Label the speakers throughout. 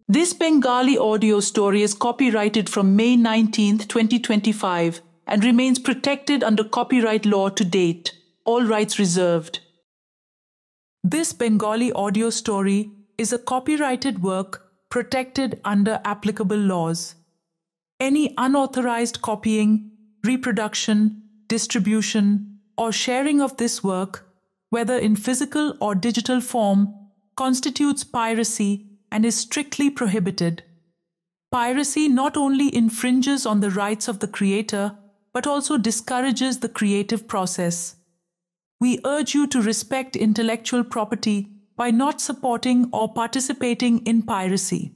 Speaker 1: This Bengali audio story is copyrighted from May 19, 2025 and remains protected under copyright law to date. All rights reserved. This Bengali audio story is a copyrighted work protected under applicable laws. Any unauthorized copying, reproduction, distribution, or sharing of this work, whether in physical or digital form, constitutes piracy and is strictly prohibited. Piracy not only infringes on the rights of the creator, but also discourages the creative process. We urge you to respect intellectual property by not supporting or participating in piracy.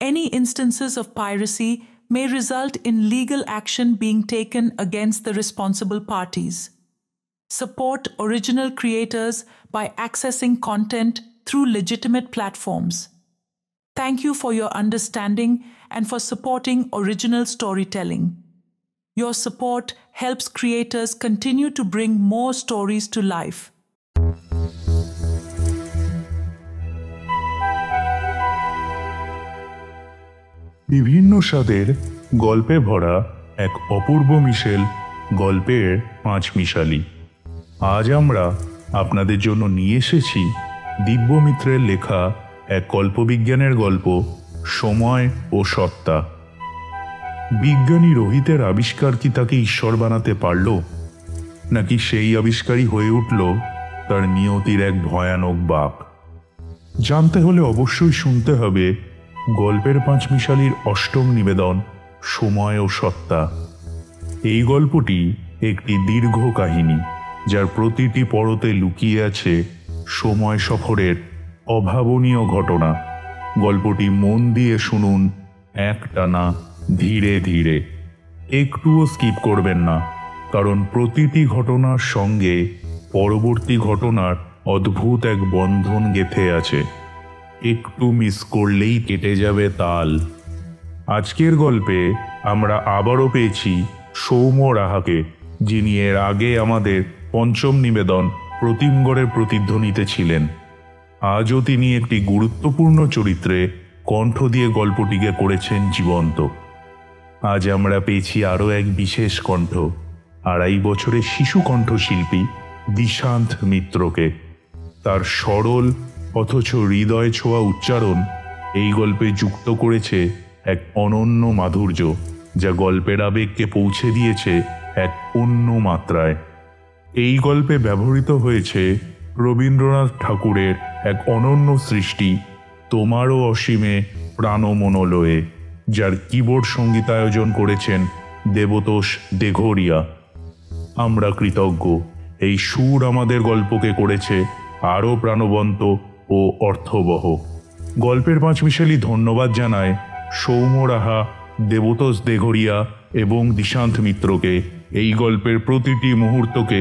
Speaker 1: Any instances of piracy may result in legal action being taken against the responsible parties. Support original creators by accessing content through legitimate platforms. Thank you for your understanding and for supporting original storytelling. Your support helps creators continue to bring more stories to life.
Speaker 2: বিভিন্ন স্বাদের গল্পে ভরা এক অপূর্ব মিশেল গল্পের পাঁচমিশালি। আজ আমরা আপনাদের জন্য নিয়ে এসেছি দিব্যমিত্রের লেখা এক কল্পবিজ্ঞানের গল্প সময় ও সত্তা। বিজ্ঞানী রোহিতের আবিষ্কার কি তাকে ঈশ্বর বানাতে পারল, নাকি সেই আবিষ্কারই হয়ে উঠল তার নিয়তির এক ভয়ানক বাঁক? জানতে হলে অবশ্যই শুনতে হবে গল্পের পাঁচমিশালির অষ্টম নিবেদন সময় ও সত্তা। এই গল্পটি একটি দীর্ঘ কাহিনী, যার প্রতিটি পরতে লুকিয়ে আছে সময় সফরের অভাবনীয় ঘটনা। গল্পটি মন দিয়ে শুনুন, একটানা ধীরে ধীরে, একটুও স্কিপ করবেন না, কারণ প্রতিটি ঘটনার সঙ্গে পরবর্তী ঘটনার অদ্ভুত এক বন্ধন গেঁথে আছে। একটু মিস করলেই কেটে যাবে তাল। আজকের গল্পে আমরা আবারও পেয়েছি সৌম্য রাহাকে, যিনি এর আগে আমাদের পঞ্চম নিবেদন প্রতিমগড়ের প্রতিধ্বনিতে ছিলেন। আজও তিনি একটি গুরুত্বপূর্ণ চরিত্রে কণ্ঠ দিয়ে গল্পটিকে করেছেন জীবন্ত। আজ আমরা পেয়েছি আরও এক বিশেষ কণ্ঠ, 2.5 বছরের শিশু কণ্ঠশিল্পী দিশান্ত মিত্রকে। তার সরল অথচ হৃদয় ছোঁয়া উচ্চারণ এই গল্পে যুক্ত করেছে এক অনন্য মাধুর্য, যা গল্পের আবেগকে পৌঁছে দিয়েছে এক অন্য মাত্রায়। এই গল্পে ব্যবহৃত হয়েছে রবীন্দ্রনাথ ঠাকুরের এক অনন্য সৃষ্টি তোমারও অসীমে প্রাণমনোলয়ে, যার কিবোর্ড সঙ্গীতায়োজন করেছেন দেবতোষ দেঘরিয়া। আমরা কৃতজ্ঞ, এই সুর আমাদের গল্পকে করেছে আরও প্রাণবন্ত ও অর্থবহ। গল্পের পাঁচমিশালি ধন্যবাদ জানায় সৌম্য রাহা, দেবতোষ দেঘরিয়া এবং দিশান্ত মিত্রকে এই গল্পের প্রতিটি মুহূর্তকে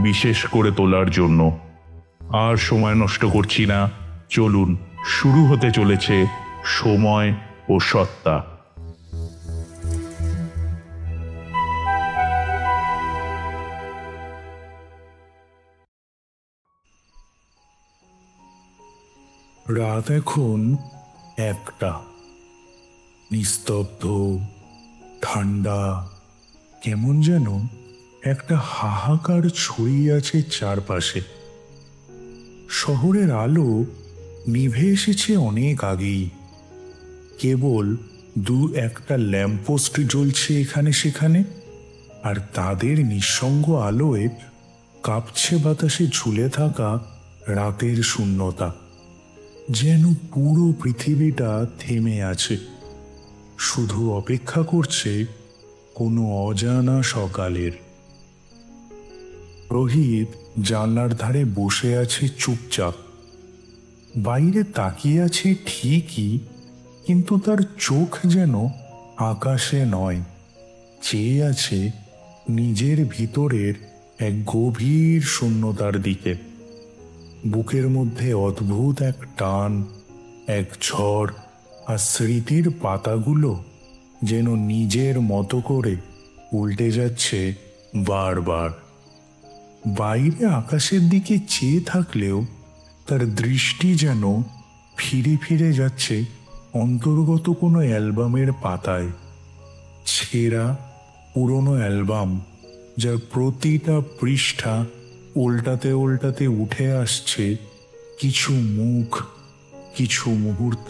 Speaker 2: বিশেষ করে তোলার জন্য। আর সময় নষ্ট করছি না, চলুন, শুরু হতে চলেছে সময় ও সত্তা। রাত এখন 1টা। নিস্তব্ধ, ঠান্ডা, কেমন যেন একটা হাহাকার ছড়িয়ে আছে চারপাশে। শহরের আলো নিভে এসেছে অনেক আগেই। কেবল 2-1টা ল্যাম্পপোস্ট জ্বলছে এখানে সেখানে, আর তাদের নিঃসঙ্গ আলোয় কাঁপছে বাতাসে ঝুলে থাকা রাতের শূন্যতা। যেন পুরো পৃথিবীটা থেমে আছে, শুধু অপেক্ষা করছে কোনো অজানা সকালের। রোহিত জানলার ধারে বসে আছে চুপচাপ। বাইরে তাকিয়ে আছে ঠিকই, কিন্তু তার চোখ যেন আকাশে নয়, চেয়ে আছে নিজের ভিতরের এক গভীর শূন্যতার দিকে। বুকের মধ্যে অদ্ভুত এক টান, এক ঝড়, আর স্মৃতির পাতাগুলো যেন নিজের মতো করে উল্টে যাচ্ছে বারবার। বাইরে আকাশের দিকে চেয়ে থাকলেও তার দৃষ্টি যেন ফিরে ফিরে যাচ্ছে অন্তর্গত কোনো অ্যালবামের পাতায়, ছেঁড়া পুরনো অ্যালবাম, যার প্রতিটা পৃষ্ঠা উল্টাতে উল্টাতে উঠে আসছে কিছু মুখ, কিছু মুহূর্ত,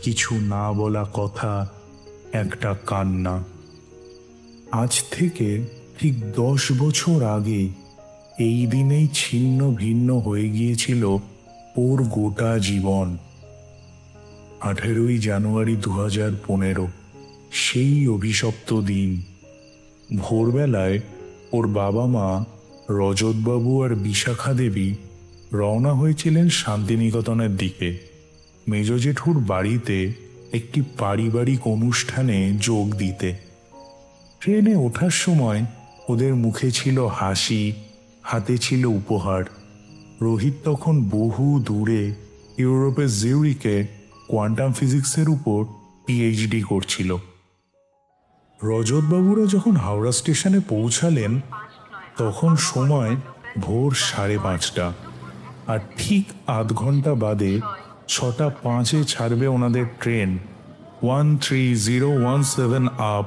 Speaker 2: কিছু না বলা কথা, একটা কান্না। আজ থেকে ঠিক 10 বছর আগে এই দিনেই ছিন্ন ভিন্ন হয়ে গিয়েছিল ওর গোটা জীবন। 18ই জানুয়ারি 2015, সেই অভিশপ্ত দিন। ভোরবেলায় ওর বাবা মা রজতবাবু আর বিশাখা দেবী রওনা হয়েছিলেন শান্তিনিকেতনের দিকে, মেজ জেঠুর বাড়িতে একটি পারিবারিক অনুষ্ঠানে যোগ দিতে। ট্রেনে ওঠার সময় ওদের মুখে ছিল হাসি, হাতে ছিল উপহার। রোহিত তখন বহু দূরে ইউরোপের জিউরিকে কোয়ান্টাম ফিজিক্সের উপর পিএইচডি করছিল। রজতবাবুরা যখন হাওড়া স্টেশনে পৌঁছালেন তখন সময় ভোর 5:30, আর ঠিক আধ ঘন্টা বাদে 6:05 ছাড়বে ওনাদের train 13017 up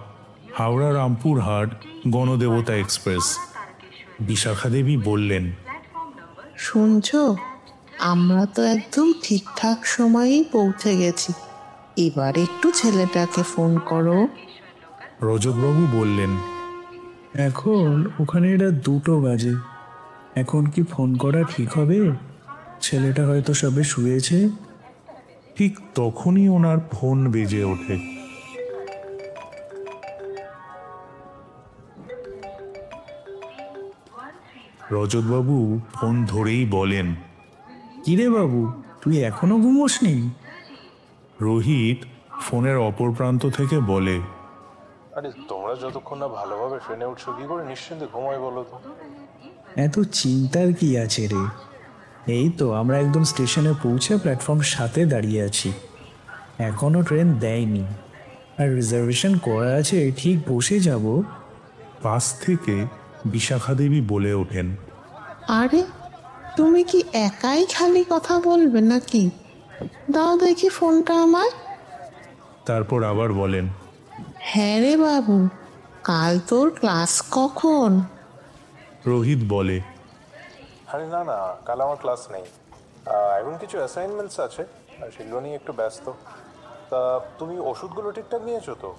Speaker 2: Howrah Rampurhat Ganadevata express. Bishakha Devi বললেন,
Speaker 3: শুনছো, আমরা তো একদম ঠিকঠাক সময়েই পৌঁছে গেছি। এবার একটু ছেলেটাকে ফোন করো।
Speaker 2: রজতবাবু বললেন,
Speaker 4: এখন ওখানে এটা 2টো বাজে, এখন কি ফোন করা ঠিক হবে? ছেলেটা হয়তো সবে শুয়েছে।
Speaker 2: ঠিক তখনই ওনার ফোন বেজে ওঠে। রজতবাবু ফোন ধরেই বলেন,
Speaker 4: কিরে বাবু, তুই এখনো ঘুমোসনি?
Speaker 2: রোহিত ফোনের অপর প্রান্ত থেকে বলে,
Speaker 5: আরে তোমরা যতক্ষণ না ভালোভাবে ট্রেনে উঠছো কি করে নিশ্চিন্তে ঘুমাই বলো তো?
Speaker 4: এত চিন্তার কি আছে রে? এই তো আমরা একদম স্টেশনে পৌঁছে প্ল্যাটফর্ম 7-এ দাঁড়িয়ে আছি। এখনো ট্রেন দেয়নি, আর রিজার্ভেশন করা আছে, ঠিক বসে যাব।
Speaker 2: পাশ থেকে বিশাখা দেবী বলে ওঠেন,
Speaker 3: আরে তুমি কি একাই খালি কথা বলবে নাকি? দাও দেখি ফোনটা আমার।
Speaker 2: তারপর আবার বলেন,
Speaker 3: হ্যাঁ রে বাবু, কাল তোর ক্লাস কখন?
Speaker 2: রোহিত বলে,
Speaker 5: আরে না না, কাল আমার ক্লাস নেই, এখন কিছু অ্যাসাইনমেন্টস আছে আর সেগুলো নিয়ে একটু ব্যস্ত। তা তুমি ওষুধগুলো ঠিকঠাক নিয়েছো তো?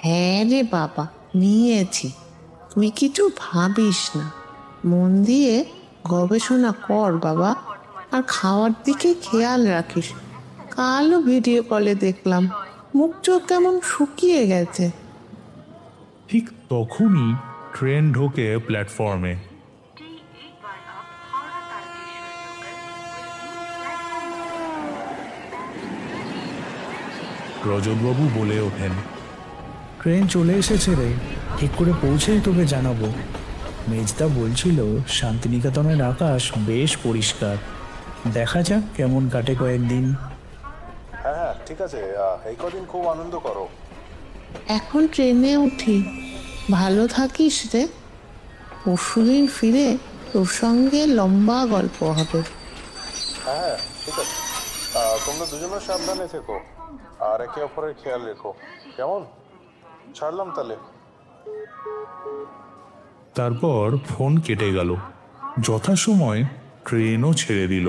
Speaker 3: হ্যাঁ রে বাবা, নিয়েছি। তুই কিছু ভাবিস না, মন দিয়ে গবেষণা কর বাবা, আর খাওয়ার দিকে খেয়াল রাখিস। কালও ভিডিও কলে দেখলাম মুখ চোখ কেমন শুকিয়ে গেছে।
Speaker 2: ঠিক তখনই ট্রেন ঢোকে প্ল্যাটফর্মে। রজতবাবু বলে ওঠেন,
Speaker 4: ট্রেন চলে এসেছে রে, ঠিক করে পৌঁছেই তোকে জানাবো। মেজদা বলছিল শান্তিনিকেতনের আকাশ বেশ পরিষ্কার, দেখা যাক কেমন কাটে কয়েকদিন।
Speaker 5: হ্যাঁ হ্যাঁ ঠিক আছে, এই কদিন খুব আনন্দ করো।
Speaker 3: এখন ট্রেনে উঠি, ভালো থাকিস রে। পরশুদিন ফিরে তোর সঙ্গে লম্বা গল্প হবে।
Speaker 5: হ্যাঁ হ্যাঁ ঠিক আছে, তোমরা দুজনে সাবধানে থেকো আর একে অপরের খেয়াল রেখো, কেমন? ছাড়লাম তাহলে।
Speaker 2: তারপর ফোন কেটে গেল। যথাসময় ট্রেনও ছেড়ে দিল।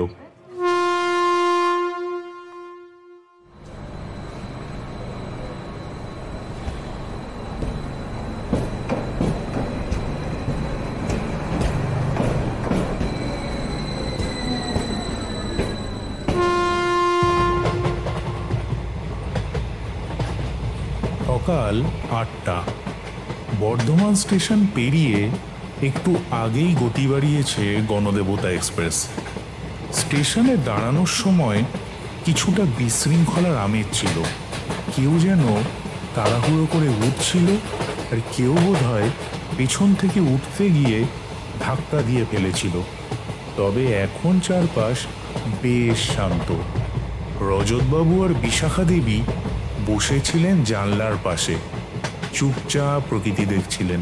Speaker 2: সকাল 8টা। বর্ধমান স্টেশন পেরিয়ে একটু আগেই গতি বাড়িয়েছে গণদেবতা এক্সপ্রেস। স্টেশনে দাঁড়ানোর সময় কিছুটা বিশৃঙ্খলার আমেজ ছিল। কেউ যেন তাড়াহুড়ো করে উঠছিল, আর কেউ বোধহয় পেছন থেকে উঠতে গিয়ে ধাক্কা দিয়ে ফেলেছিল। তবে এখন চারপাশ বেশ শান্ত। রজতবাবু আর বিশাখা দেবী বসেছিলেন জানলার পাশে, চুপচাপ প্রকৃতি দেখছিলেন।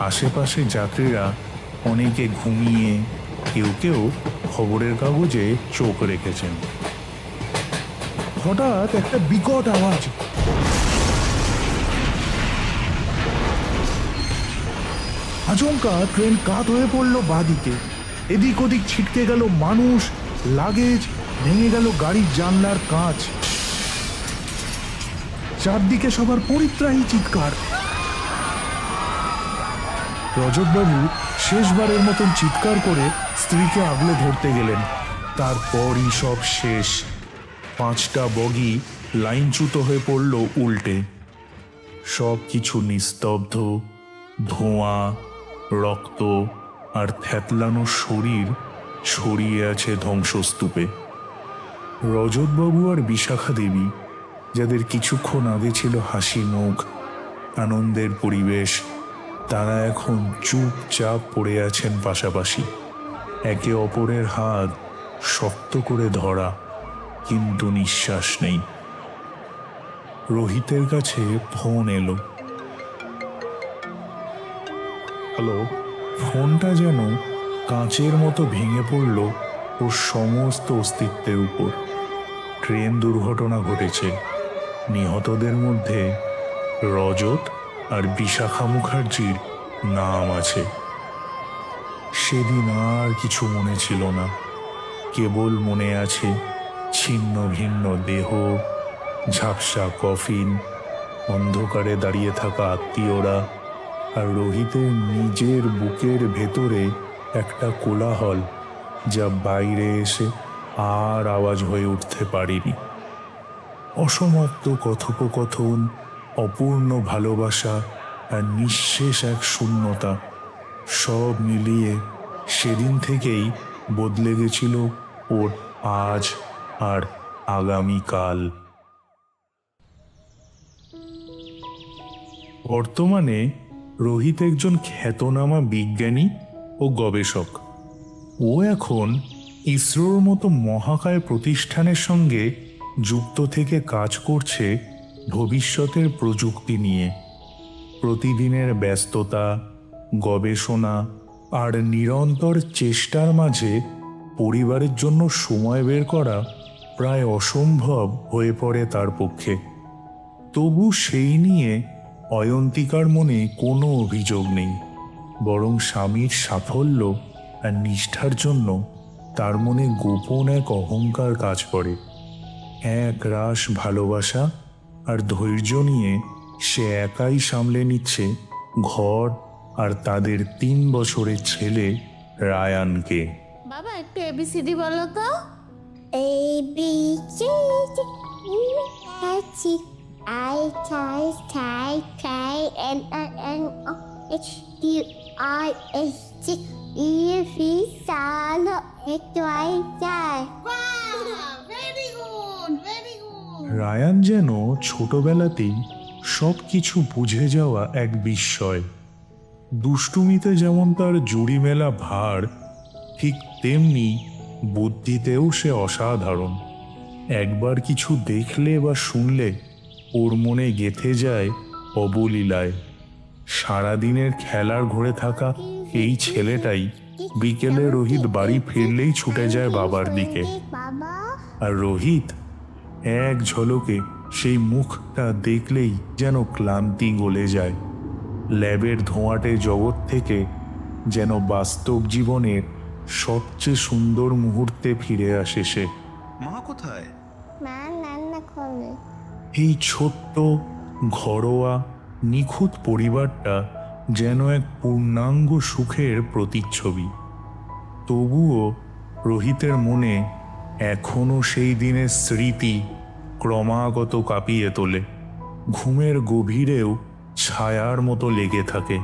Speaker 2: আশেপাশে যাত্রীরা অনেকে ঘুমিয়ে, কেউ কেউ খবরের কাগজে চোখ রেখেছেন। হঠাৎ একটা বিকট আওয়াজ। আচমকা ট্রেন কাত হয়ে পড়ল বাঁদিকে। এদিক ওদিক ছিটকে গেল মানুষ, লাগেজ, ভেঙে গেল গাড়ির জানলার কাঁচ। চারদিকে সবার পরিত্রাহী চিৎকার। রজতবাবু শেষবারের মতন চিৎকার করে স্ত্রীকে আগলে ধরতে গেলেন। তারপরই সব শেষ। 5টা বগি লাইনচ্যুত হয়ে পড়ল উল্টে। সব কিছু নিস্তব্ধ, ধোঁয়া, রক্ত আর থ্যাতলানো শরীর ছড়িয়ে আছে ধ্বংসস্তূপে। রজতবাবু আর বিশাখা দেবী, যাদের কিছুক্ষণ আগে ছিল হাসি মুখ, আনন্দের পরিবেশ, তারা এখন চুপচাপ পড়ে আছেন পাশাপাশি, একে অপরের হাত শক্ত করে ধরা, কিন্তু নিঃশ্বাস নেই। রোহিতের কাছে ফোন এলো। হ্যালো। ফোনটা যেন কাঁচের মতো ভেঙে পড়ল ওর সমস্ত অস্তিত্বের উপর। ট্রেন দুর্ঘটনা ঘটেছে। নিহতদের মধ্যে রজত আর বিশাখা মুখার্জির নাম আছে। সেদিন আর কিছু মনে ছিল না, কেবল মনে আছে ছিন্ন ভিন্ন দেহ, ঝাপসা কফিন, অন্ধকারে দাঁড়িয়ে থাকা আত্মীয়রা, আর রোহিতের নিজের বুকের ভেতরে একটা কোলাহল, যা বাইরে এসে আর আওয়াজ হয়ে উঠতে পারেনি। অসমাপ্ত কথোপকথন, অপূর্ণ ভালোবাসা আর নিঃশেষ এক শূন্যতা, সব মিলিয়ে সেদিন থেকেই বদলে গেছিল ওর আজ আর আগামীকাল। বর্তমানে রোহিত একজন খ্যাতনামা বিজ্ঞানী ও গবেষক। ও এখন ইসরোর মতো মহাকায় প্রতিষ্ঠানের সঙ্গে যুক্ত থেকে কাজ করছে ভবিষ্যতের প্রযুক্তি নিয়ে। প্রতিদিনের ব্যস্ততা, গবেষণা আর নিরন্তর চেষ্টার মাঝে পরিবারের জন্য সময় বের করা প্রায় অসম্ভব হয়ে পড়ে তার পক্ষে। তবু সেই নিয়ে অয়ন্তিকার মনে কোনো অভিযোগ নেই, বরং স্বামীর সাফল্য আর নিষ্ঠার জন্য তার মনে গোপন এক অহংকার কাজ করে। এক রাশ ভালোবাসা আর ধৈর্য নিয়ে সে একাই সামলে নিচ্ছে ঘর আর তাদের 3 বছরের ছেলে রায়ানকে।
Speaker 3: বাবা একটু এবিসিডি বলো তো।
Speaker 2: রায়ান যেন ছোটবেলাতেই সব কিছু বুঝে যাওয়া এক বিস্ময়। দুষ্টুমিতে যেমন তার জুড়ি মেলা ভার, ঠিক তেমনি বুদ্ধিতেও সে অসাধারণ। একবার কিছু দেখলে বা শুনলে ওর মনে গেঁথে যায় অবলীলায়। সারাদিনের খেলার ঘরে থাকা এই ছেলেটাই বিকেলে রোহিত বাড়ি ফিরলেই ছুটে যায় বাবার দিকে। আর রোহিত এক ঝলকে সেই মুখটা দেখলেই যেন ক্লান্তি গলে যায়। ল্যাবের ধোঁয়াটে জগৎ থেকে যেন বাস্তব জীবনের সবচেয়ে সুন্দর মুহূর্তে ফিরে আসে সে।
Speaker 6: মা কোথায়?
Speaker 3: মা রান্না করে।
Speaker 2: এই ছোট্ট ঘরোয়া নিখুঁত পরিবারটা যেন এক পূর্ণাঙ্গ সুখের প্রতিচ্ছবি। তবুও রোহিতের মনে এখনো সেই দিনের স্মৃতি ক্রমাগত কাঁপিয়ে তোলে। ঘুমের গভীরেও ছায়ার মতো লেগে থাকে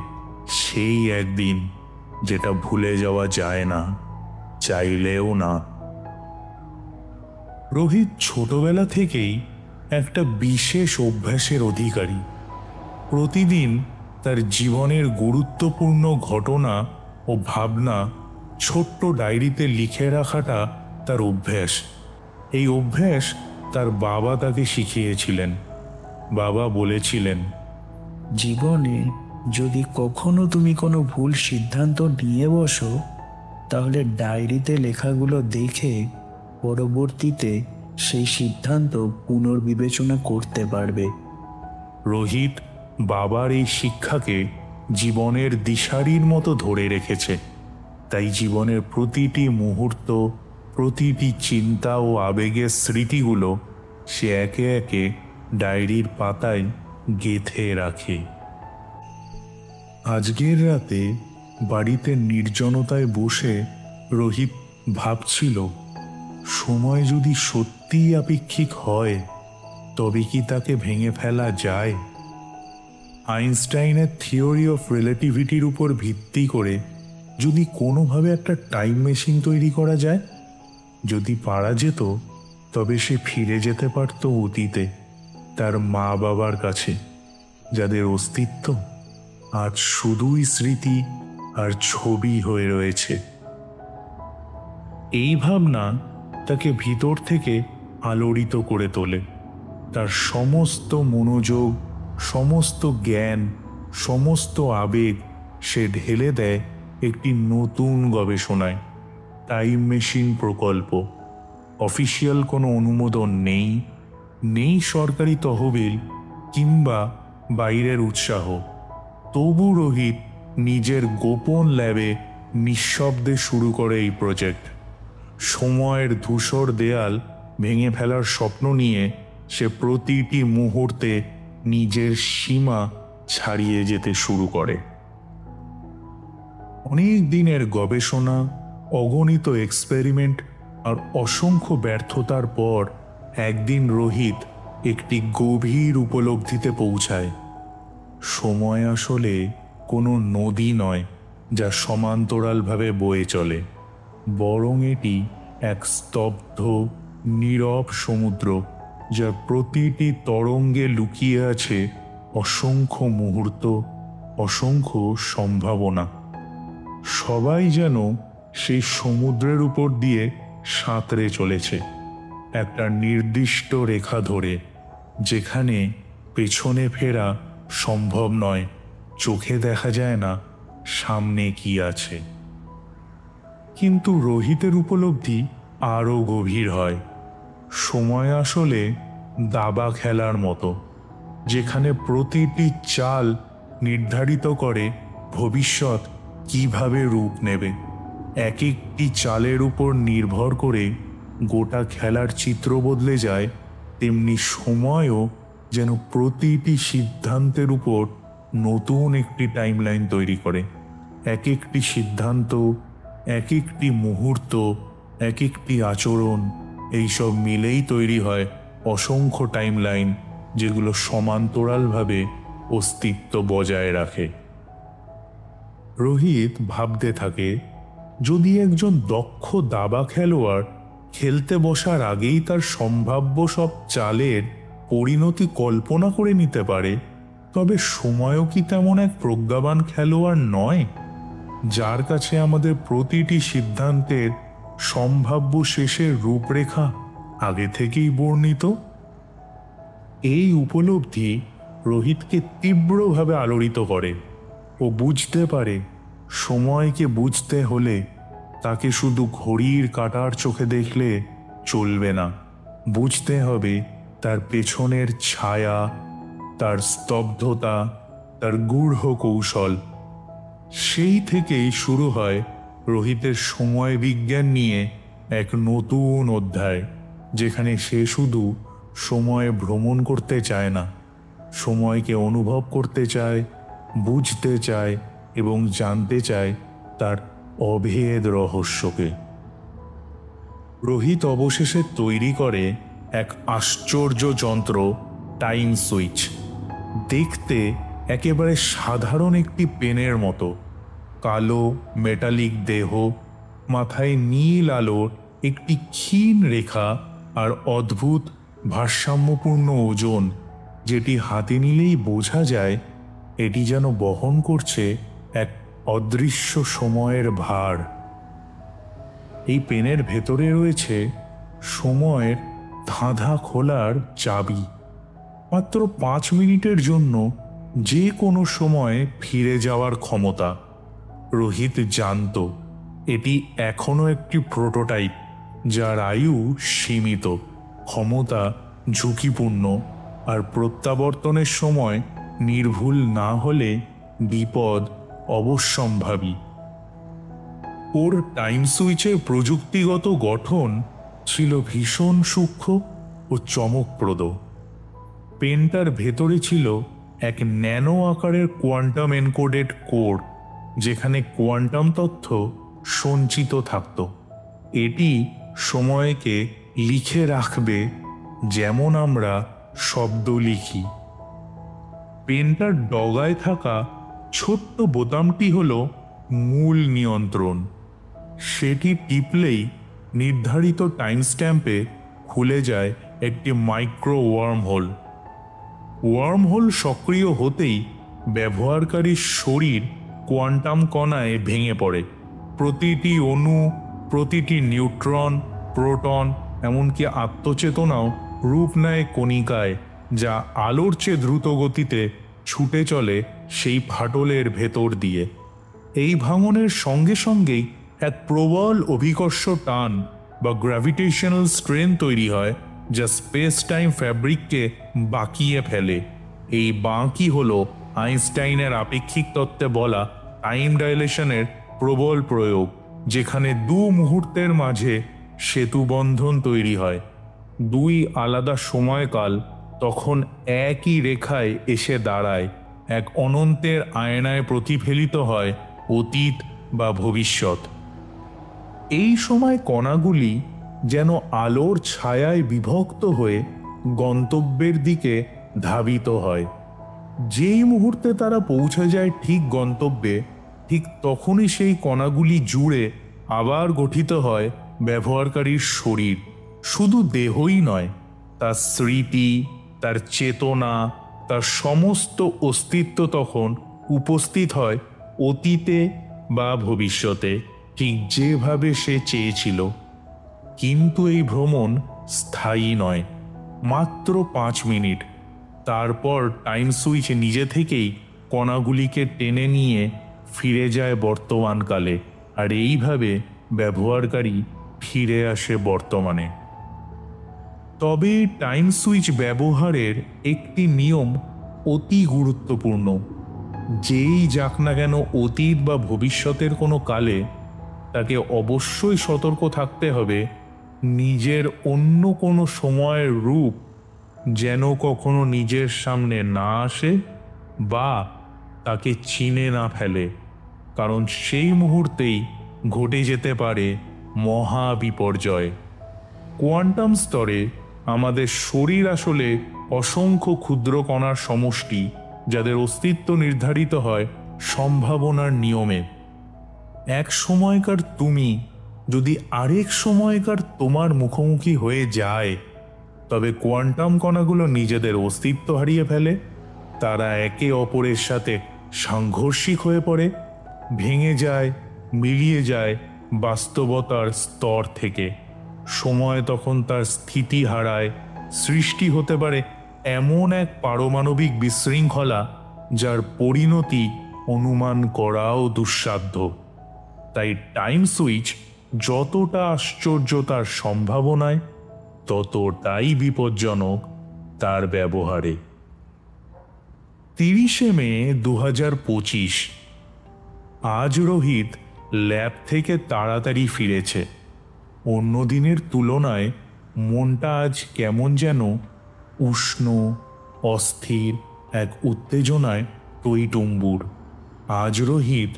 Speaker 2: সেই একদিন, যেটা ভুলে যাওয়া যায় না, চাইলেও না। রোহিত ছোটবেলা থেকেই একটা বিশেষ অভ্যাসের অধিকারী। প্রতিদিন তার জীবনের গুরুত্বপূর্ণ ঘটনা ও ভাবনা ছোট্ট ডায়েরিতে লিখে রাখাটা তার অভ্যাস। এই অভ্যাস তার বাবা তাকে শিখিয়েছিলেন। বাবা বলেছিলেন,
Speaker 4: জীবনে যদি কখনো তুমি কোনো ভুল সিদ্ধান্ত নিয়ে বসো, তাহলে ডায়েরিতে লেখাগুলো দেখে পরবর্তীতে সেই সিদ্ধান্ত পুনর্বিবেচনা করতে পারবে।
Speaker 2: রোহিত বাবার এই শিক্ষাকে জীবনের দিশারির মতো ধরে রেখেছে, তাই জীবনের প্রতিটি মুহূর্ত, প্রতিটি চিন্তা ও আবেগের স্মৃতিগুলো সে একে একে ডায়েরির পাতায় গেঁথে রাখে। আজকের রাতে বাড়িতে নির্জনতায় বসে রোহিত ভাবছিল, সময় যদি সত্যিই আপেক্ষিক হয় তবে কি তাকে ভেঙে ফেলা যায়? আইনস্টাইনের থিওরি অফ রিলেটিভিটির উপর ভিত্তি করে যদি কোনোভাবে একটা টাইম মেশিন তৈরি করা যায়, যদি পারা যেত তবে সে ফিরে যেতে পারত অতীতে, তার মা বাবার কাছে, যাদের অস্তিত্ব আজ শুধুই স্মৃতি আর ছবি হয়ে রয়েছে। এই ভাবনা তাকে ভিতর থেকে আলোড়িত করে তোলে। তার সমস্ত মনোযোগ, সমস্ত জ্ঞান, সমস্ত আবেগ সে ঢেলে দেয় একটি নতুন গবেষণায়, টাইম মেশিন প্রকল্প। অফিসিয়াল কোনো অনুমোদন নেই, নেই সরকারি তহবিল কিংবা বাইরের উৎসাহ। তবু রোহিত নিজের গোপন ল্যাবে নিঃশব্দে শুরু করে এই প্রজেক্ট। সময়ের ধূসর দেয়াল ভেঙে ফেলার স্বপ্ন নিয়ে সে প্রতিটি মুহূর্তে নিজের সীমা ছাড়িয়ে যেতে শুরু করে। অনেক দিনের গবেষণা, অগণিত এক্সপেরিমেন্ট আর অসংখ্য ব্যর্থতার পর একদিন রোহিত একটি গভীর উপলব্ধিতে পৌঁছায়। সময় আসলে কোনো নদী নয় যা সমান্তরালভাবে বয়ে চলে, বরং এটি এক স্তব্ধ, নীরব সমুদ্র, যার প্রতিটি তরঙ্গে লুকিয়ে আছে অসংখ্য মুহূর্ত, অসংখ্য সম্ভাবনা। সবাই যেন সেই সমুদ্রের উপর দিয়ে সাঁতরে চলেছে একটা নির্দিষ্ট রেখা ধরে, যেখানে পেছনে ফেরা সম্ভব নয়, চোখে দেখা যায় না সামনে কি আছে। কিন্তু রোহিতের উপলব্ধি আরও গভীর হয়। সময় আসলে দাবা খেলার মতো, যেখানে প্রতিটি চাল নির্ধারিত করে ভবিষ্যৎ কিভাবে রূপ নেবে। এক একটি চালের উপর নির্ভর করে গোটা খেলার চিত্র বদলে যায়, তেমনি সময়ও যেন প্রতিটি সিদ্ধান্তের উপর নতুন একটি টাইমলাইন তৈরি করে। এক একটি সিদ্ধান্ত, এক একটি মুহূর্ত, এক একটি আচরণ, এইসব মিলেই তৈরি হয় অসংখ্য টাইমলাইন, যেগুলো সমান্তরালভাবে অস্তিত্ব বজায় রাখে। রোহিত ভাবতে থাকে, যদি একজন দক্ষ দাবা খেলোয়াড় খেলতে বসার আগেই তার সম্ভাব্য সব চালের পরিণতি কল্পনা করে নিতে পারে, তবে সময়ও কি তেমন এক প্রজ্ঞাবান খেলোয়াড় নয়, যার কাছে আমাদের প্রতিটি সিদ্ধান্তের সম্ভাব্য শেষের রূপরেখা আগে থেকেই বর্ণিত? এই উপলব্ধি রোহিতকে তীব্রভাবে আলোড়িত করে। ও বুঝতে পারে, সময়কে বুঝতে হলে তাকে শুধু ঘড়ির কাঁটার চোখে দেখলে চলবে না, বুঝতে হবে তার পেছনের ছায়া, তার স্তব্ধতা, তার গূঢ় কৌশল। সেই থেকেই শুরু হয় রোহিতের সময় বিজ্ঞান নিয়ে এক নতুন অধ্যায়, যেখানে সে শুধু সময়ে ভ্রমণ করতে চায় না, সময়কে অনুভব করতে চায়, বুঝতে চায় এবং জানতে চায় তার অভেদ রহস্যকে। রোহিত অবশেষে তৈরি করে এক আশ্চর্য যন্ত্র, টাইম সুইচ। দেখতে একেবারে সাধারণ একটি পেনের মতো, কালো মেটালিক দেহ, মাথায় নীল আলোর একটি ক্ষীণ রেখা আর অদ্ভুত ভারসাম্যপূর্ণ ওজন, যেটি হাতে নিলেই বোঝা যায় এটি যেন বহন করছে এক অদৃশ্য সময়ের ভার। এই পেনের ভেতরে রয়েছে সময়ের ধাঁধা খোলার চাবি। মাত্র 5 মিনিটের জন্য যে কোনো সময়ে ফিরে যাওয়ার ক্ষমতা। রোহিত জানত এটি এখনো একটি প্রোটোটাইপ, যার আয়ু সীমিত, ক্ষমতা ঝুঁকিপূর্ণ, আর প্রত্যাবর্তনের সময় নির্ভুল না হলে বিপদ অবশ্যম্ভাবী। ওর টাইম সুইচের প্রযুক্তিগত গঠন ছিল ভীষণ সূক্ষ্ম ও চমকপ্রদ। পেনটার ভেতরে ছিল এক ন্যানো আকারের কোয়ান্টাম এনকোডেড কোড, যেখানে কোয়ান্টাম তথ্য সঞ্চিত থাকত। এটি সময়কে লিখে রাখবে যেমন আমরা শব্দ লিখি। পেনটার ডগায় থাকা ছোট্ট বোতামটি হল মূল নিয়ন্ত্রণ। সেটি টিপলেই নির্ধারিত টাইম স্ট্যাম্পে খুলে যায় একটি মাইক্রো ওয়ার্মহোল। ওয়ার্মহোল সক্রিয় হতেই ব্যবহারকারীর শরীর কোয়ান্টাম কণায় ভেঙে পড়ে। প্রতিটি অণু, প্রতিটি নিউট্রন, প্রোটন, এমনকি আত্মচেতনাও রূপ নেয় কণিকায়, যা আলোর চেয়ে দ্রুত গতিতে ছুটে চলে সেই ফাটলের ভেতর দিয়ে। এই ভাঙনের সঙ্গে সঙ্গেই এক প্রবল অভিকর্ষ টান বা গ্র্যাভিটেশনাল স্ট্রেন তৈরি হয়, যা স্পেস টাইম ফ্যাব্রিককে বাঁকিয়ে ফেলে। এই বাঁকি হল আইনস্টাইনের আপেক্ষিক তত্ত্বে বলা টাইম ডাইলেশনের প্রবল প্রয়োগ, যেখানে দু মুহূর্তের মাঝে সেতুবন্ধন তৈরি হয়। দুই আলাদা সময়কাল তখন একই রেখায় এসে দাঁড়ায়, এক অনন্তের আয়নায় প্রতিফলিত হয় অতীত বা ভবিষ্যৎ। এই সময় কণাগুলি যেন আলোর ছায়ায় বিভক্ত হয়ে গন্তব্যের দিকে ধাবিত হয়। যেই মুহূর্তে তারা পৌঁছে যায় ঠিক গন্তব্যে, ঠিক তখনই সেই কণাগুলি জুড়ে আবার গঠিত হয় ব্যবহারকারীর শরীর। শুধু দেহই নয়, তার স্মৃতি, তার চেতনা, তার সমস্ত অস্তিত্ব তখন উপস্থিত হয় অতীতে বা ভবিষ্যতে, ঠিক যেভাবে সে চেয়েছিল। কিন্তু এই ভ্রমণ স্থায়ী নয়, মাত্র 5 মিনিট। তারপর টাইম সুইচ নিজে থেকেই কণাগুলিকে টেনে নিয়ে ফিরে যায় বর্তমানকালে, আর এইভাবে ব্যবহারকারী ফিরে আসে বর্তমানে। তবে টাইম সুইচ ব্যবহারের একটি নিয়ম অতি গুরুত্বপূর্ণ। যেই যাক না কেন অতীত বা ভবিষ্যতের কোনো কালে, তাকে অবশ্যই সতর্ক থাকতে হবে নিজের অন্য কোনো সময়ের রূপ যেন কখনো নিজের সামনে না আসে বা তাকে চিনে না ফেলে, কারণ সেই মুহূর্তেই ঘটে যেতে পারে মহা বিপর্যয়। কোয়ান্টাম স্তরে আমাদের শরীর আসলে অসংখ্য ক্ষুদ্র কণার সমষ্টি, যাদের অস্তিত্ব নির্ধারিত হয় সম্ভাবনার নিয়মে। এক সময়কার তুমি যদি আরেক সময়কার তোমার মুখোমুখি হয়ে যায়, তবে কোয়ান্টাম কণাগুলো নিজেদের অস্তিত্ব হারিয়ে ফেলে। তারা একে অপরের সাথে সাংঘর্ষিক হয়ে পড়ে, ভেঙে যায়, মিলিয়ে যায় বাস্তবতার স্তর থেকে। সময় তখন তার স্থিতি হারায়। সৃষ্টি হতে পারে এমন এক পারমাণবিক বিশৃঙ্খলা যার পরিণতি অনুমান করাও দুঃসাধ্য। তাই টাইম সুইচ যতটা আশ্চর্য তার সম্ভাবনায়, ততটাই বিপজ্জনক তার ব্যবহারে। 30শে মে 2025। আজ রোহিত ল্যাব থেকে তাড়াতাড়ি ফিরেছে। অন্য দিনের তুলনায় মনটা আজ কেমন যেন উষ্ণ, অস্থির, এক উত্তেজনায় টইটুম্বুর। আজ রোহিত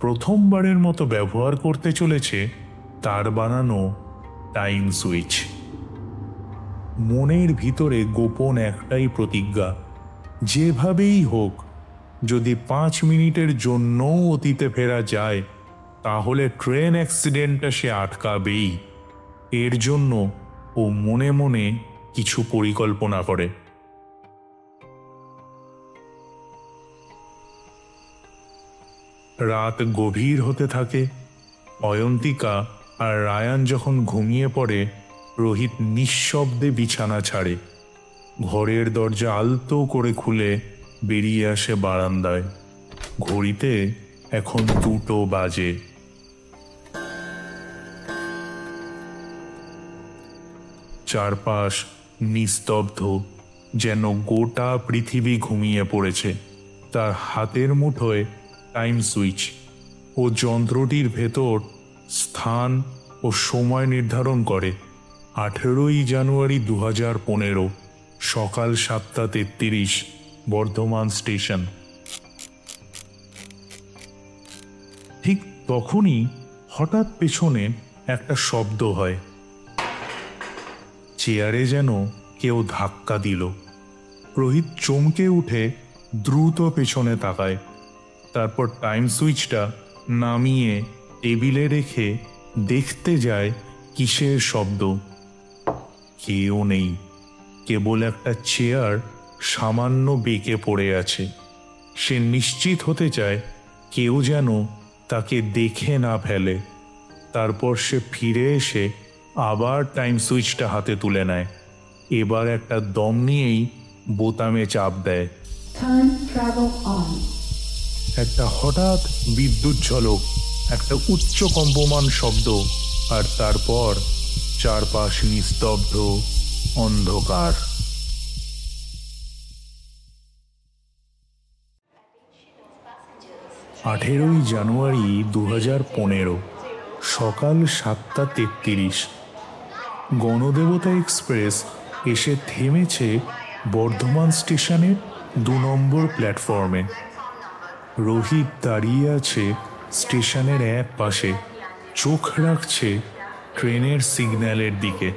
Speaker 2: প্রথমবারের মতো ব্যবহার করতে চলেছে তার বানানো টাইম সুইচ। মনের ভিতরে গোপন একটাই প্রতিজ্ঞা, যেভাবেই হোক যদি 5 মিনিটের জন্যও অতীতে ফেরা যায়, তাহলে ট্রেন অ্যাক্সিডেন্টটা সে আটকাবেই। এর জন্য ও মনে মনে কিছু পরিকল্পনা করে। রাত গভীর হতে থাকে। অয়ন্তিকা আর রায়ান যখন ঘুমিয়ে পড়ে, রোহিত নিঃশব্দে বিছানা ছাড়ে। ঘরের দরজা আলতো করে খুলে বেরিয়ে আসে বারান্দায়। ঘড়িতে এখন 2টো বাজে। চারপাশ নিস্তব্ধ, যেন গোটা পৃথিবী ঘুমিয়ে পড়েছে। তার হাতের মুঠোয় টাইম সুইচ, ও যন্ত্রটির ভেতর স্থান ও সময় নির্ধারণ করে। 18ই জানুয়ারি 2015, সকাল 7:33, বর্ধমান স্টেশন। ঠিক তখনই হঠাৎ পেছনে একটা শব্দ হয়। চেয়ারে যেন কেউ ধাক্কা দিল। রোহিত চমকে উঠে দ্রুত পেছনে তাকায়। তারপর টাইম সুইচটা নামিয়ে টেবিলে রেখে দেখতে যায় কিসের শব্দ। কেউ নেই, কেবল একটা চেয়ার সামান্য বেঁকে পড়ে আছে। সে নিশ্চিত হতে চায় কেউ যেন তাকে দেখে না ফেলে। তারপর সে ফিরে এসে আবার টাইম সুইচটা হাতে তুলে নেয়। এবার একটা দম নিয়েই বোতামে চাপ দেয়। একটা হঠাৎ বিদ্যুৎ ঝলক, একটা উচ্চ কম্পমান শব্দ, আর তারপর চারপাশ নিস্তব্ধ, অন্ধকার। 18ই জানুয়ারি 2015, সকাল 7:33। গণদেবতা এক্সপ্রেস এসে থেমেছে বর্ধমান স্টেশনের 2 নম্বর প্ল্যাটফর্মে। রোহিত দাঁড়িয়ে আছে স্টেশনের এক পাশে, চোখ রাখছে ট্রেনের সিগন্যালের দিকে।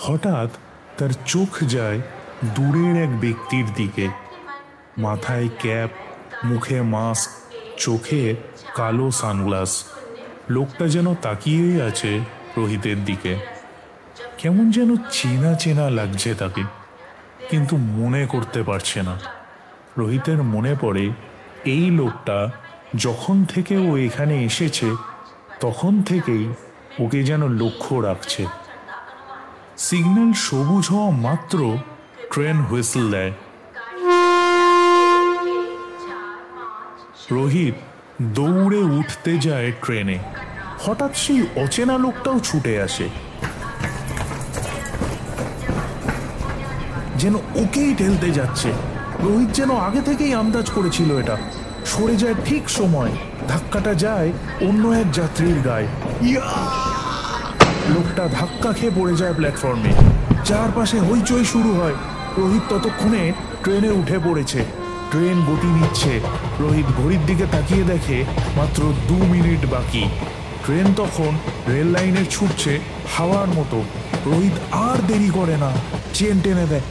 Speaker 2: হঠাৎ তার চোখ যায় দূরের এক ব্যক্তির দিকে। মাথায় ক্যাপ, মুখে মাস্ক, চোখে কালো সানগ্লাস। লোকটা যেন তাকিয়েই আছে রোহিতের দিকে। কেমন যেন চেনা চেনা লাগছে তাকে, কিন্তু মনে করতে পারছে না। রোহিতের মনে পড়ে এই লোকটা যখন থেকে ও এখানে এসেছে তখন থেকেই ওকে যেন লক্ষ্য রাখছে। সিগন্যাল সবুজ হওয়া মাত্র ট্রেন হুইসল দেয়। রোহিত দৌড়ে উঠতে যায় ট্রেনে। হঠাৎ সেই অচেনা লোকটাও ছুটে আসে, যেন ওকেই ঠেলতে যাচ্ছে। রোহিত যেন আগে থেকেই আন্দাজ করেছিল এটা। সরে যায় ঠিক সময়, ধাক্কাটা যায় অন্য এক যাত্রীর গায়ে। লোকটা ধাক্কা খেয়ে পড়ে যায় প্ল্যাটফর্মে। চারপাশে হইচই শুরু হয়। রোহিত ততক্ষণে ট্রেনে উঠে পড়েছে। ট্রেন গতি নিচ্ছে। রোহিত ঘড়ির দিকে তাকিয়ে দেখে মাত্র 2 মিনিট বাকি। ট্রেন তখন রেল লাইনে ছুটছে হাওয়ার মতো। রোহিত আর দেরি করে না, চেন টেনে দেয়।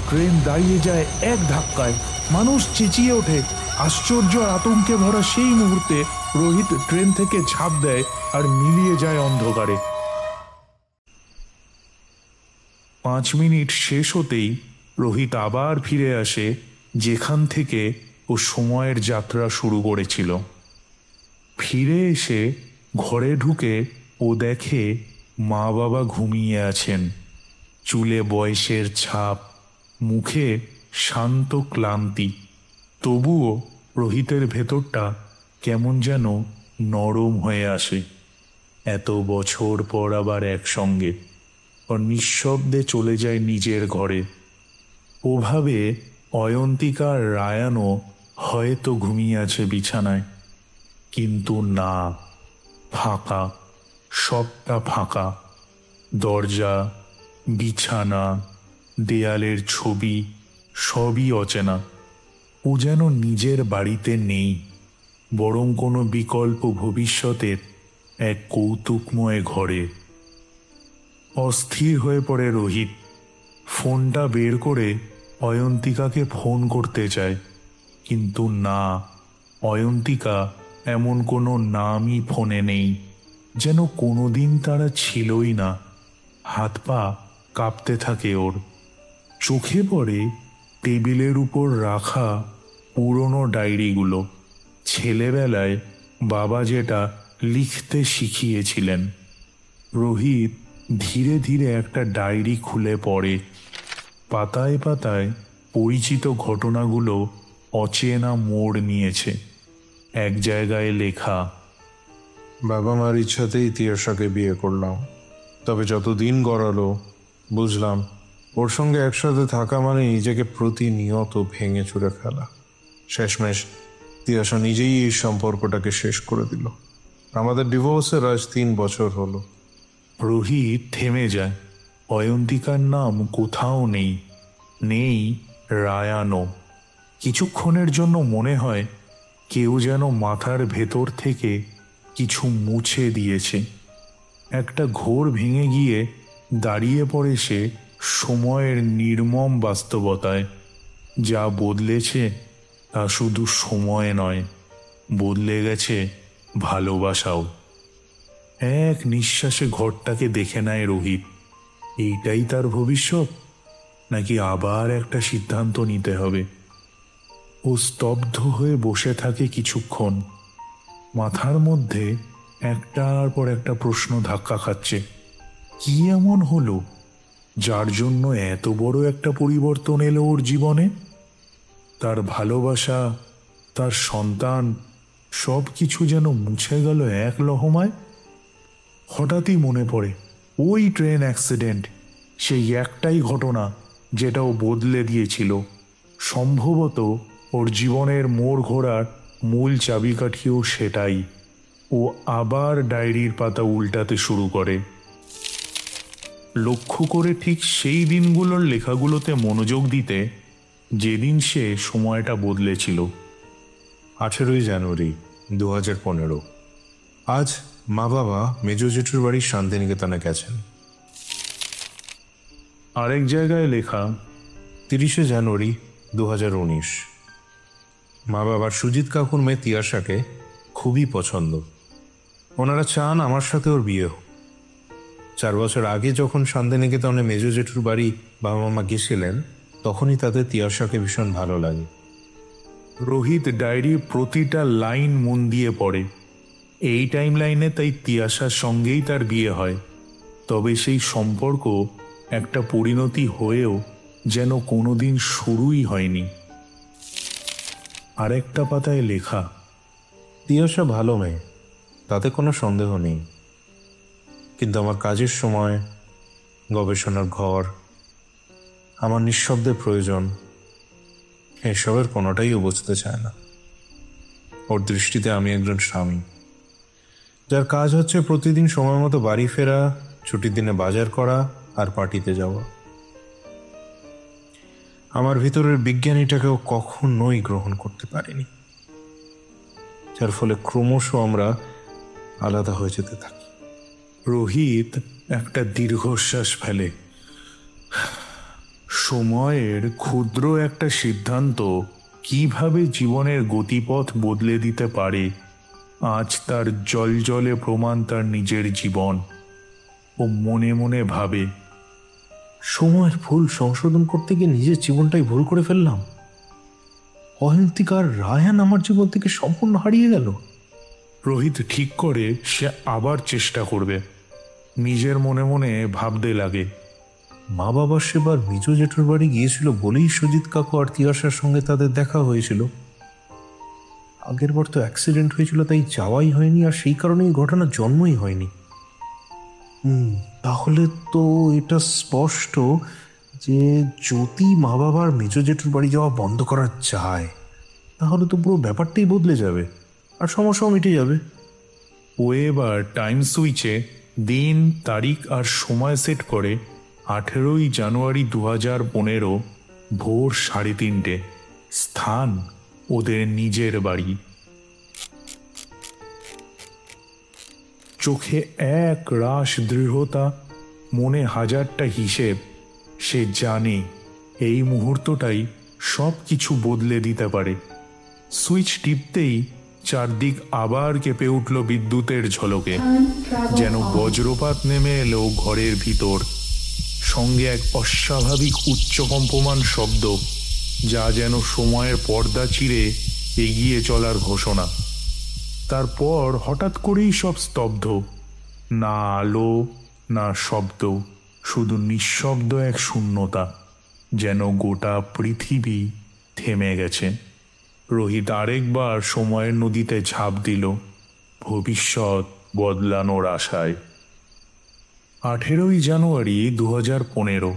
Speaker 2: ট্রেন দাঁড়িয়ে যায় এক ধাক্কায়। মানুষ চেঁচিয়ে ওঠে। আশ্চর্য আর আতঙ্কে ভরা সেই মুহূর্তে রোহিত ট্রেন থেকে ঝাঁপ দেয় আর মিলিয়ে যায় অন্ধকারে। 5 মিনিট শেষ হতেই রোহিত আবার ফিরে আসে যেখান থেকে ও সময়ের যাত্রা শুরু করেছিল। ফিরে এসে ঘরে ঢুকে ও দেখে মা বাবা ঘুমিয়ে আছেন। চুলে বয়সের ছাপ, মুখে শান্ত ক্লান্তি। তবুও রোহিতের ভেতরটা কেমন যেন নরম হয়ে আসে। এত বছর পর আবার একসঙ্গে। ও নিঃশব্দে চলে যায় নিজের ঘরে। ওভাবে অয়ন্তিকা আর রায়ানও হয়তো ঘুমিয়ে আছে বিছানায়, কিন্তু না, ফাঁকা, সবটা ফাঁকা। দরজা, বিছানা, দেয়ালের ছবি সবই অচেনা। ও যেন নিজের বাড়িতে নেই, বরং কোনো বিকল্প ভবিষ্যতের এক কৌতুকময় ঘরে। অস্থির হয়ে পড়ে রোহিত। ফোনটা বের করে অয়ন্তিকাকে ফোন করতে চায়, কিন্তু না, অয়ন্তিকা এমন কোনো নামই ফোনে নেই, যেন কোনোদিন তারা ছিলই না। হাত পা কাঁপতে থাকে ওর। চোখে পড়ে টেবিলের উপর রাখা পুরনো ডায়েরিগুলো। ছেলেবেলায় বাবা যেটা লিখতে শিখিয়েছিলেন। রোহিত ধীরে ধীরে একটা ডায়েরি খুলে পড়ে। পাতায় পাতায় পরিচিত ঘটনাগুলো অচেনা মোড় নিয়েছে। এক জায়গায় লেখা,
Speaker 5: বাবা মার ইচ্ছাতেই তিয়াশাকে বিয়ে করলাম। তবে যত দিন গড়ালো বুঝলাম ওর সঙ্গে একসাথে থাকা মানে নিজেকে প্রতিনিয়ত ভেঙে চুরে ফেলা। শেষমেশ তিয়াশা নিজেই এই সম্পর্কটাকে শেষ করে দিল। আমাদের ডিভোর্সের আজ 3 বছর হলো।
Speaker 2: রোহিত থেমে যায়। অয়ন্তিকার নাম কোথাও নেই, নেই রায়ানও। কিছুক্ষণের জন্য মনে হয় কেউ যেন মাথার ভেতর থেকে কিছু মুছে দিয়েছে। একটা ঘোর ভেঙে গিয়ে দাঁড়িয়ে পড়ে সে সময়ের নির্মম বাস্তবতায়। যা বদলেছে তা শুধু সময় নয়, বদলে গেছে ভালোবাসাও। এক নিঃশ্বাসে ঘরটাকে দেখে নেয় রোহিত। এইটাই তার ভবিষ্যৎ, নাকি আবার একটা সিদ্ধান্ত নিতে হবে? ও স্তব্ধ হয়ে বসে থাকে কিছুক্ষণ। মাথার মধ্যে একটার পর একটা প্রশ্ন ধাক্কা খাচ্ছে। কি এমন হলো যার জন্য এত বড় একটা পরিবর্তন এলো ওর জীবনে? তার ভালোবাসা, তার সন্তান, সব কিছু যেন মুছে গেল এক লহমায়। হঠাৎই মনে পড়ে ওই ট্রেন অ্যাক্সিডেন্ট, সেই একটাই ঘটনা যেটা ও বদলে দিয়েছিল। সম্ভবত ওর জীবনের মোড় ঘোরার মূল চাবিকাঠিও সেটাই। ও আবার ডায়েরির পাতা উল্টাতে শুরু করে। লক্ষ্য করে ঠিক সেই দিনগুলোর লেখাগুলোতে মনোযোগ দিতে যেদিন সে সময়টা বদলেছিল।
Speaker 5: 18ই জানুয়ারি 2015। আজ মা বাবা মেজো জেঠুর বাড়ির শান্তিনিকেতনে গেছেন।
Speaker 2: আরেক জায়গায় লেখা
Speaker 5: 30শে জানুয়ারি 2019। মা বাবার সুজিত কাকুর মেয়ে তিয়াশাকে খুবই পছন্দ। ওনারা চান আমার সাথে ওর বিয়ে হোক। 4 বছর আগে যখন শান্তিনিকেতনে মেজো জেঠুর বাড়ি বাবা মা গেছিলেন, তখনই তাদের তিয়াশাকে ভীষণ ভালো লাগে।
Speaker 2: রোহিত ডায়েরির প্রতিটা লাইন মন দিয়ে পড়ে। এই টাইম লাইনে তাই তিয়াশার সঙ্গেই তার বিয়ে হয়। তবে সেই সম্পর্ক একটা পরিণতি হয়েও যেন কোনোদিন শুরুই হয়নি। আরেকটা পাতায় লেখা,
Speaker 5: তিয়াশা ভালো মেয়ে, তাতে কোনো সন্দেহ নেই। কিন্তু আমার কাজের সময়, গবেষণার ঘর, আমার নিঃশব্দের প্রয়োজন, এসবের কোনোটাই ও বুঝতে চায় না। ওর দৃষ্টিতে আমি একজন স্বামী, যার কাজ হচ্ছে প্রতিদিন সময় মতো বাড়ি ফেরা, ছুটির দিনে বাজার করা আর পার্টিতে যাওয়া। আমার ভিতরের বিজ্ঞানীটাকেও কখনোই গ্রহণ করতে পারিনি, যার ফলে ক্রমশ আমরা আলাদা হয়ে যেতে থাকি।
Speaker 2: রোহিত একটা দীর্ঘশ্বাস ফেলে। সময়ের ক্ষুদ্র একটা সিদ্ধান্ত কিভাবে জীবনের গতিপথ বদলে দিতে পারে, আজ তার জলজলে প্রমাণ তার নিজের জীবন। ও মনে মনে ভাবে,
Speaker 5: সময়ের ভুল সংশোধন করতে গিয়ে নিজের জীবনটাই ভুল করে ফেললাম। অয়ন্তিকার রায়ান আমার জীবন থেকে সম্পূর্ণ হারিয়ে গেল।
Speaker 2: রোহিত ঠিক করে সে আবার চেষ্টা করবে। নিজের মনে মনে ভাবতে লাগে,
Speaker 5: মা বাবা সেবার মেজো জেঠুর বাড়ি গিয়েছিল বলেই সুজিত কাকু আর তিয়াশার সঙ্গে তাদের দেখা হয়েছিল। আগের বার তো অ্যাক্সিডেন্ট হয়েছিল, তাই যাওয়াই হয়নি, আর সেই কারণেই ঘটনার জন্মই হয়নি। তাহলে তো এটা স্পষ্ট যে যদি মা বাবার মেজো জেঠুর বাড়ি যাওয়া বন্ধ করা যায়, তাহলে তো পুরো ব্যাপারটাই বদলে যাবে আর সমস্যাও মিটে যাবে।
Speaker 2: ও এবার টাইম সুইচে দিন, তারিখ আর সময় সেট করে 18ই জানুয়ারি 2015, ভোর 3:30। স্থান ওদের নিজের বাড়ি। চোখে এক রাশ দৃঢ়তা, মনে হাজারটা হিসেব। সে জানে এই মুহূর্তটাই সব কিছু বদলে দিতে পারে। সুইচ টিপতেই চারদিক আবার কেঁপে উঠল বিদ্যুতের ঝলকে, যেন বজ্রপাত নেমে এলো ঘরের ভিতর। সঙ্গে এক অস্বাভাবিক উচ্চ কম্পমান শব্দ, যা যেন সময়ের পর্দা চিরে এগিয়ে চলার ঘোষণা। তারপর হঠাৎ করেই সব স্তব্ধ। না আলো, না শব্দ, শুধু নিঃশব্দ এক শূন্যতা, যেন গোটা পৃথিবী থেমে গেছে। রোহিত আরেকবার সময়ের নদীতে ঝাঁপ দিল, ভবিষ্যৎ বদলানোর আশায়। 18ই জানুয়ারি 2015,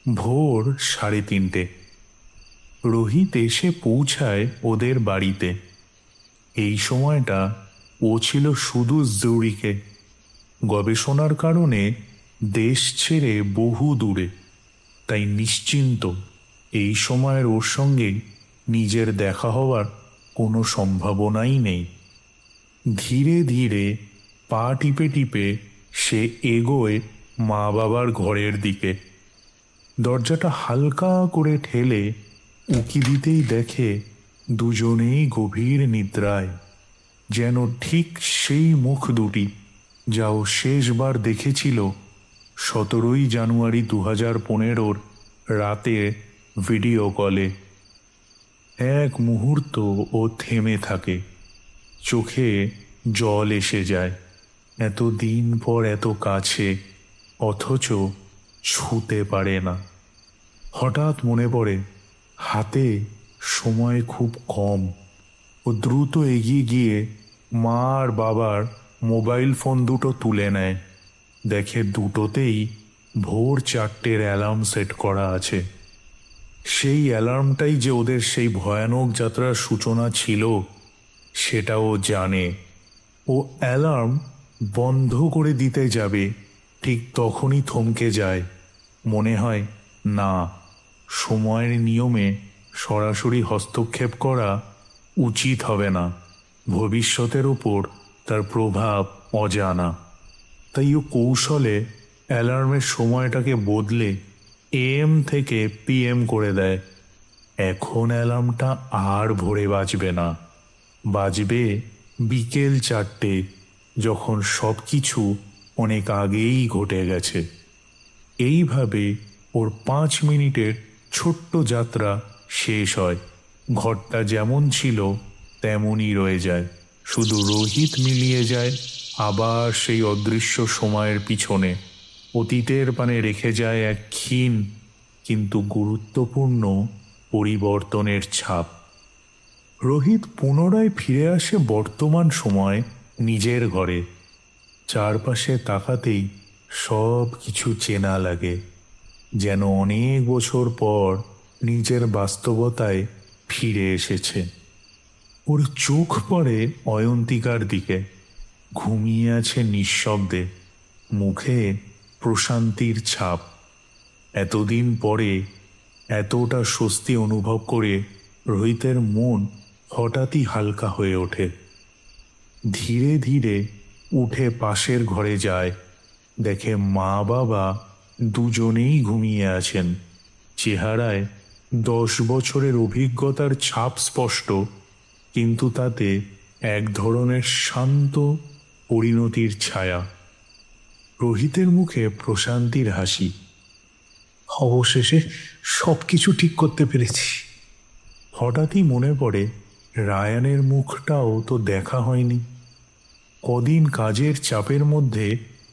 Speaker 2: ভোর 3:30। রোহিত এসে পৌঁছায় ওদের বাড়িতে। এই সময়টা ও ছিল শুধু জুরিকে, গবেষণার কারণে দেশ ছেড়ে বহু দূরে। তাই নিশ্চিন্ত এই সময়ের ওর সঙ্গে নিজের দেখা হওয়ার কোনো সম্ভাবনাই নেই। ধীরে ধীরে পা টিপে টিপে সে এগোয় মা বাবার ঘরের দিকে। দরজাটা হালকা করে ঠেলে উকি দিতেই দেখে দুজনেই গভীর নিদ্রায়, যেন ঠিক সেই মুখ দুটি যা ও শেষবার দেখেছিল 17ই জানুয়ারি 2015 রাতে ভিডিও কলে। এক মুহূর্ত ও থেমে থাকে, চোখে জল এসে যায়। এতদিন পর এত কাছে, অথচ ছুঁতে পারে না। হঠাৎ মনে পড়ে হাতে সময় খুব কম। ও দ্রুত এগিয়ে গিয়ে মা আর বাবার মোবাইল ফোন দুটো তুলে নেয়। দেখে দুটোতেই ভোর 4টের অ্যালার্ম সেট করা আছে। সেই অ্যালার্মটাই যে ওদের সেই ভয়ানক যাত্রার সূচনা ছিল সেটা ও জানে। ও অ্যালার্ম বন্ধ করে দিতে যাবে, ঠিক তখনই থমকে যায়। মনে হয় না, সময়ের নিয়মে সরাসরি হস্তক্ষেপ করা উচিত হবে না। ভবিষ্যতের ওপর তার প্রভাব অজানা। তাই ও কৌশলে অ্যালার্মের সময়টাকে বদলে AM থেকে PM করে দেয়। এখন অ্যালার্মটা আর ভোরে বাজবে না, বাজবে বিকেল 4টে, যখন সব কিছু অনেক আগেই ঘটে গেছে। এইভাবে ওর 5 মিনিটের ছোট্ট যাত্রা শেষ হয়। ঘরটা যেমন ছিল তেমনই রয়ে যায়, শুধু রোহিত মিলিয়ে যায় আবার সেই অদৃশ্য সময়ের পিছনে। অতীতের পানে রেখে যায় এক ক্ষীণ কিন্তু গুরুত্বপূর্ণ পরিবর্তনের ছাপ। রোহিত পুনরায় ফিরে আসে বর্তমান সময় নিজের ঘরে। চারপাশে তাকাতেই সব কিছু চেনা লাগে, যেন অনেক বছর পর নিজের বাস্তবতায় ফিরে এসেছে। ওর চোখ পড়ে অয়ন্তিকার দিকে, ঘুমিয়ে আছে নিঃশব্দে, মুখে প্রশান্তির ছাপ। এতদিন পরে এতটা স্বস্তি অনুভব করে রোহিতের মন হঠাৎই হালকা হয়ে ওঠে। ধীরে ধীরে উঠে পাশের ঘরে যায়। দেখে মা বাবা দুজনেই ঘুমিয়ে আছেন। চেহারায় 10 বছরের অভিজ্ঞতার ছাপ স্পষ্ট, কিন্তু তাতে এক ধরনের শান্ত পরিণতির ছায়া। রোহিতের মুখে প্রশান্তির হাসি।
Speaker 4: অবশেষে সব কিছু ঠিক করতে পেরেছি।
Speaker 2: হঠাৎই মনে পড়ে রায়ানের মুখটাও তো দেখা হয়নি। কদিন কাজের চাপের মধ্যে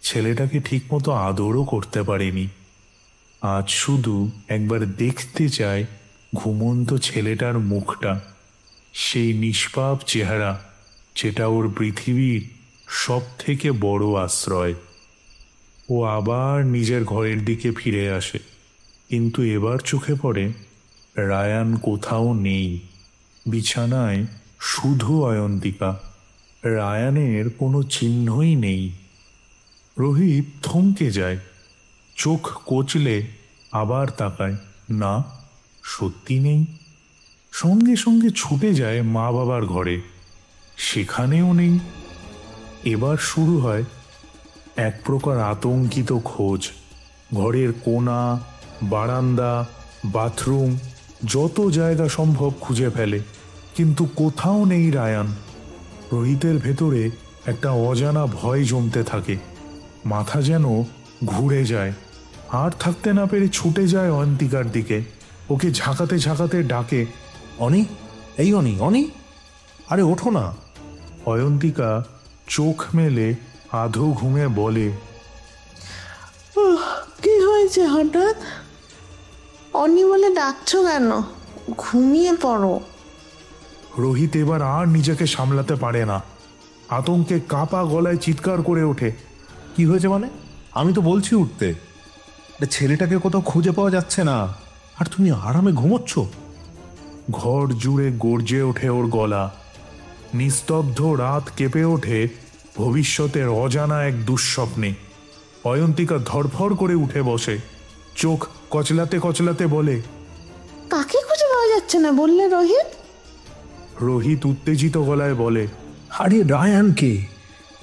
Speaker 2: ছেলেটাকে ঠিকমতো আদরও করতে পারেনি। আজ শুধু একবার দেখতে চায় ঘুমন্ত ছেলেটার মুখটা, সেই নিষ্পাপ চেহারা যেটা ওর পৃথিবীর সব থেকে বড় আশ্রয়। ও আবার নিজের ঘরের দিকে ফিরে আসে, কিন্তু এবার চোখে পড়ে রায়ান কোথাও নেই। বিছানায় শুধু অয়ন্তিকা, রায়ানের কোনো চিহ্নই নেই। রোহিত থমকে যায়, চোখ কচলে আবার তাকায়, না, সত্যি নেই। সঙ্গে সঙ্গে ছুটে যায় মা বাবার ঘরে, সেখানেও নেই। এবার শুরু হয় এক প্রকার আতঙ্কিত খোঁজ। ঘরের কোণা, বারান্দা, বাথরুম, যত জায়গা সম্ভব খুঁজে ফেলে, কিন্তু কোথাও নেই রায়ান। রোহিতের ভেতরে একটা অজানা ভয় জমতে থাকে, মাথা যেন ঘুরে যায়। আর থাকতে না পেরে ছুটে যায় অয়ন্তিকার দিকে, ওকে ঝাঁকাতে ঝাঁকাতে ডাকে,
Speaker 5: অনি, এই অনি, অনি, আরে ওঠো না।
Speaker 2: অয়ন্তিকা চোখ মেলে আধো ঘুমে বলে,
Speaker 3: কি হয়েছে হঠাৎ? অনি বলে ডাকছো কেন? ঘুমিয়ে পড়ো।
Speaker 2: রোহিত এবার আর নিজেকে সামলাতে পারে না, আতঙ্কে কাঁপা গলায় চিৎকার করে ওঠে,
Speaker 5: কি হয়েছে মানে? আমি তো বলছি উঠতে। ছেলেটাকে কোথাও খুঁজে পাওয়া যাচ্ছে না, আর তুমি আরামে ঘুমোচ্ছ।
Speaker 2: ঘর জুড়ে গর্জে ওঠে ওর গলা। নিস্তব্ধ রাত কেঁপে ওঠে ভবিষ্যতের অজানা এক দুঃস্বপ্নে। অয়ন্তিকা ধরফর করে উঠে বসে, চোখ কচলাতে কচলাতে বলে,
Speaker 3: কাকে খুঁজে পাওয়া যাচ্ছে না বললে রোহিত?
Speaker 2: রোহিত উত্তেজিত গলায় বলে,
Speaker 5: আরে রায়ানকে,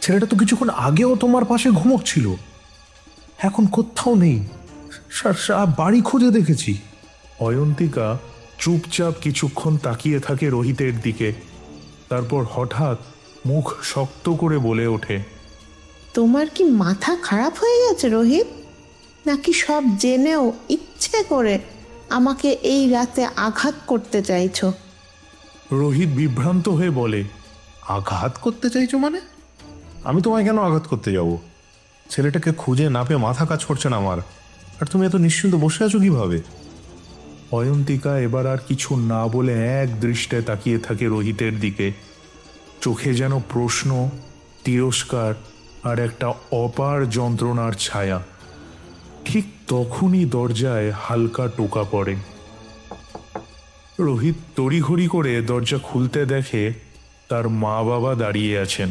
Speaker 5: ছেলেটা তো কিছুক্ষণ আগেও তোমার পাশে ঘুমোচ্ছিল, এখন কোথাও নেই। সারা বাড়ি খুঁজে দেখেছি।
Speaker 2: অয়ন্তিকা চুপচাপ কিছুক্ষণ তাকিয়ে থাকে রোহিতের দিকে, তারপর হঠাৎ মুখ শক্ত করে বলে ওঠে,
Speaker 3: তোমার কি মাথা খারাপ হয়ে গেছে রোহিত? নাকি সব জেনেও ইচ্ছে করে আমাকে এই রাতে আঘাত করতে চাইছো?
Speaker 2: রোহিত বিভ্রান্ত হয়ে বলে,
Speaker 5: আঘাত করতে চাইছো মানে? আমি তোমায় কেন আঘাত করতে যাব? ছেলেটাকে খুঁজে না পেয়ে মাথা কাজ করছে না আমার, আর তুমি এত নিশ্চিন্ত বসে আছো কিভাবে?
Speaker 2: অয়ন্তিকা এবার আর কিছু না বলে এক দৃষ্টে তাকিয়ে থাকে রোহিতের দিকে। চোখে যেন প্রশ্ন, তিরস্কার আর একটা অপার যন্ত্রণার ছায়া। ঠিক তখনই দরজায় হালকা টোকা পড়ে। রোহিত তড়িঘড়ি করে দরজা খুলতে দেখে তার মা বাবা দাঁড়িয়ে আছেন।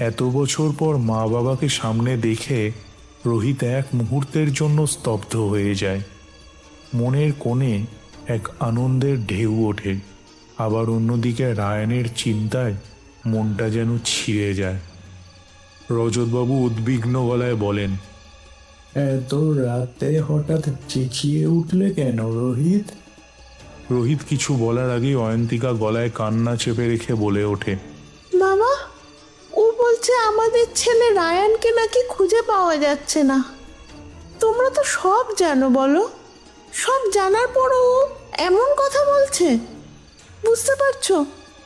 Speaker 2: এত বছর পর মা বাবাকে সামনে দেখে রোহিত এক মুহূর্তের জন্য স্তব্ধ হয়ে যায়। মনের কোণে এক আনন্দের ঢেউ ওঠে, আবার অন্যদিকে রায়ানের চিন্তায় মনটা যেন ছিঁড়ে যায়। রজতবাবু উদ্বিগ্ন গলায় বলেন,
Speaker 4: এত রাতে হঠাৎ চেঁচিয়ে উঠলে কেন রোহিত?
Speaker 2: রোহিত কিছু বলার আগেই অয়ন্তিকা গলায় কান্না চেপে রেখে বলে ওঠে,
Speaker 3: বাবা, ও বলছে আমাদের ছেলে রায়ানকে নাকি খুঁজে পাওয়া যাচ্ছে না। তোমরা তো সব জানো, বলো। সব জানার পরও ও এমন কথা বলছে। বুঝতে পারছো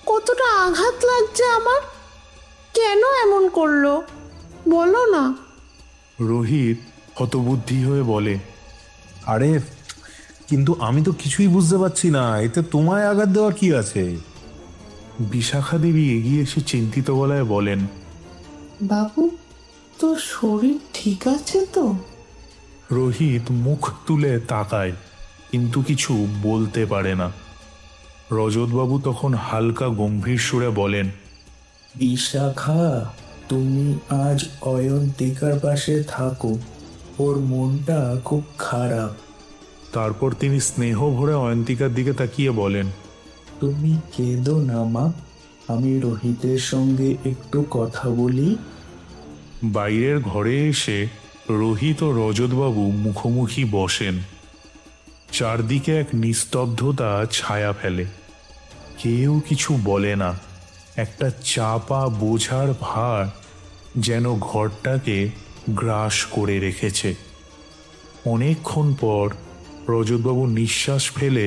Speaker 3: কতটা আঘাত লাগছে আমার? কেন এমন করলো বলো না।
Speaker 2: রোহিত হতবুদ্ধি হয়ে বলে,
Speaker 5: আরে কিন্তু আমি তো কিছুই বুঝতে পারছি না, এতে তোমায় আঘাত দেওয়ার কি আছে?
Speaker 2: বিশাখা দেবী এগিয়ে এসে চিন্তিত গলায় বলেন,
Speaker 3: বাবু, তোর শরীর ঠিক আছে তো?
Speaker 2: রোহিত মুখ তুলে তাকায়, কিন্তু কিছু বলতে পারে না। রজতবাবু তখন হালকা গম্ভীর সুরে বলেন,
Speaker 4: বিশাখা, তুমি আজ অয়ন্তিকার পাশে থাকো, ওর মনটা খুব খারাপ।
Speaker 2: তারপর তিনি স্নেহ ভরে অয়ন্তিকার দিকে তাকিয়ে বলেন,
Speaker 4: তুমি কেঁদো না মা, আমি রোহিতের সঙ্গে একটু কথা বলি।
Speaker 2: বাইরের ঘরে এসে রোহিত ও রজতবাবু মুখোমুখি বসেন। চারদিকে এক নিস্তব্ধতা ছায়া ফেলে। কেউ কিছু বলে না। একটা চাপা বোঝার ভার যেন ঘরটাকে গ্রাস করে রেখেছে। অনেকক্ষণ পর রজতবাবু নিঃশ্বাস ফেলে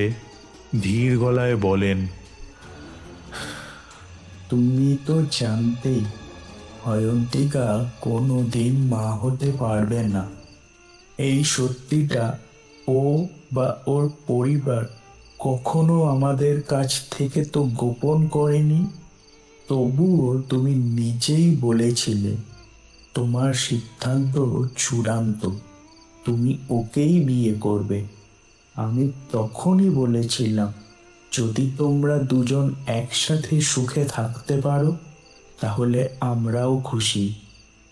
Speaker 2: ধীর গলায় বলেন,
Speaker 4: তুমি তো জানতেই অয়ন্তিকা কোনো দিন মা হতে পারবে না। এই সত্যিটা ও বা ওর পরিবার কখনো আমাদের কাছ থেকে তো গোপন করেনি। তবুও তুমি নিজেই বলেছিলে তোমার সিদ্ধান্ত চূড়ান্ত, তুমি ওকেই বিয়ে করবে। আমি তখনই বলেছিলাম যদি তোমরা দুজন একসাথে সুখে থাকতে পারো তাহলে আমরাও খুশি।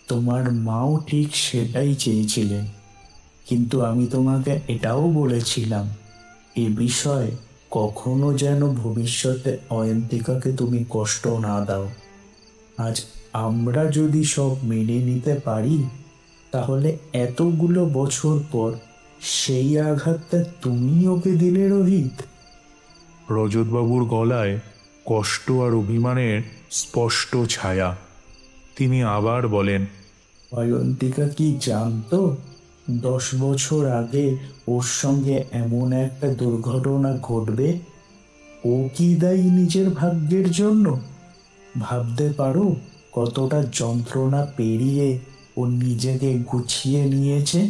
Speaker 4: তোমার মাও ঠিক সেটাই চেয়েছিলেন। কিন্তু আমি তোমাকে এটাও বলেছিলাম এ বিষয়ে কখনো যেন ভবিষ্যতে অয়ন্তিকাকে তুমি কষ্ট না দাও। আজ আমরা যদি সব মেনে নিতে পারি তাহলে এতগুলো বছর পর সেই আঘাতটা তুমি ওকে দিলে রোহিত।
Speaker 2: রজতবাবুর গলায় কষ্ট আর অভিমানের স্পষ্ট ছায়া। তিনি আবার বলেন,
Speaker 4: অয়ন্তিকা কি জানতো 10 বছর আগে ওর সঙ্গে এমন একটা দুর্ঘটনা ঘটবে? ও কি দায়ী নিজের ভাগ্যের জন্য? ভাবতে পারো কতটা যন্ত্রণা পেরিয়ে ও নিজেকে গুছিয়ে নিয়েছে।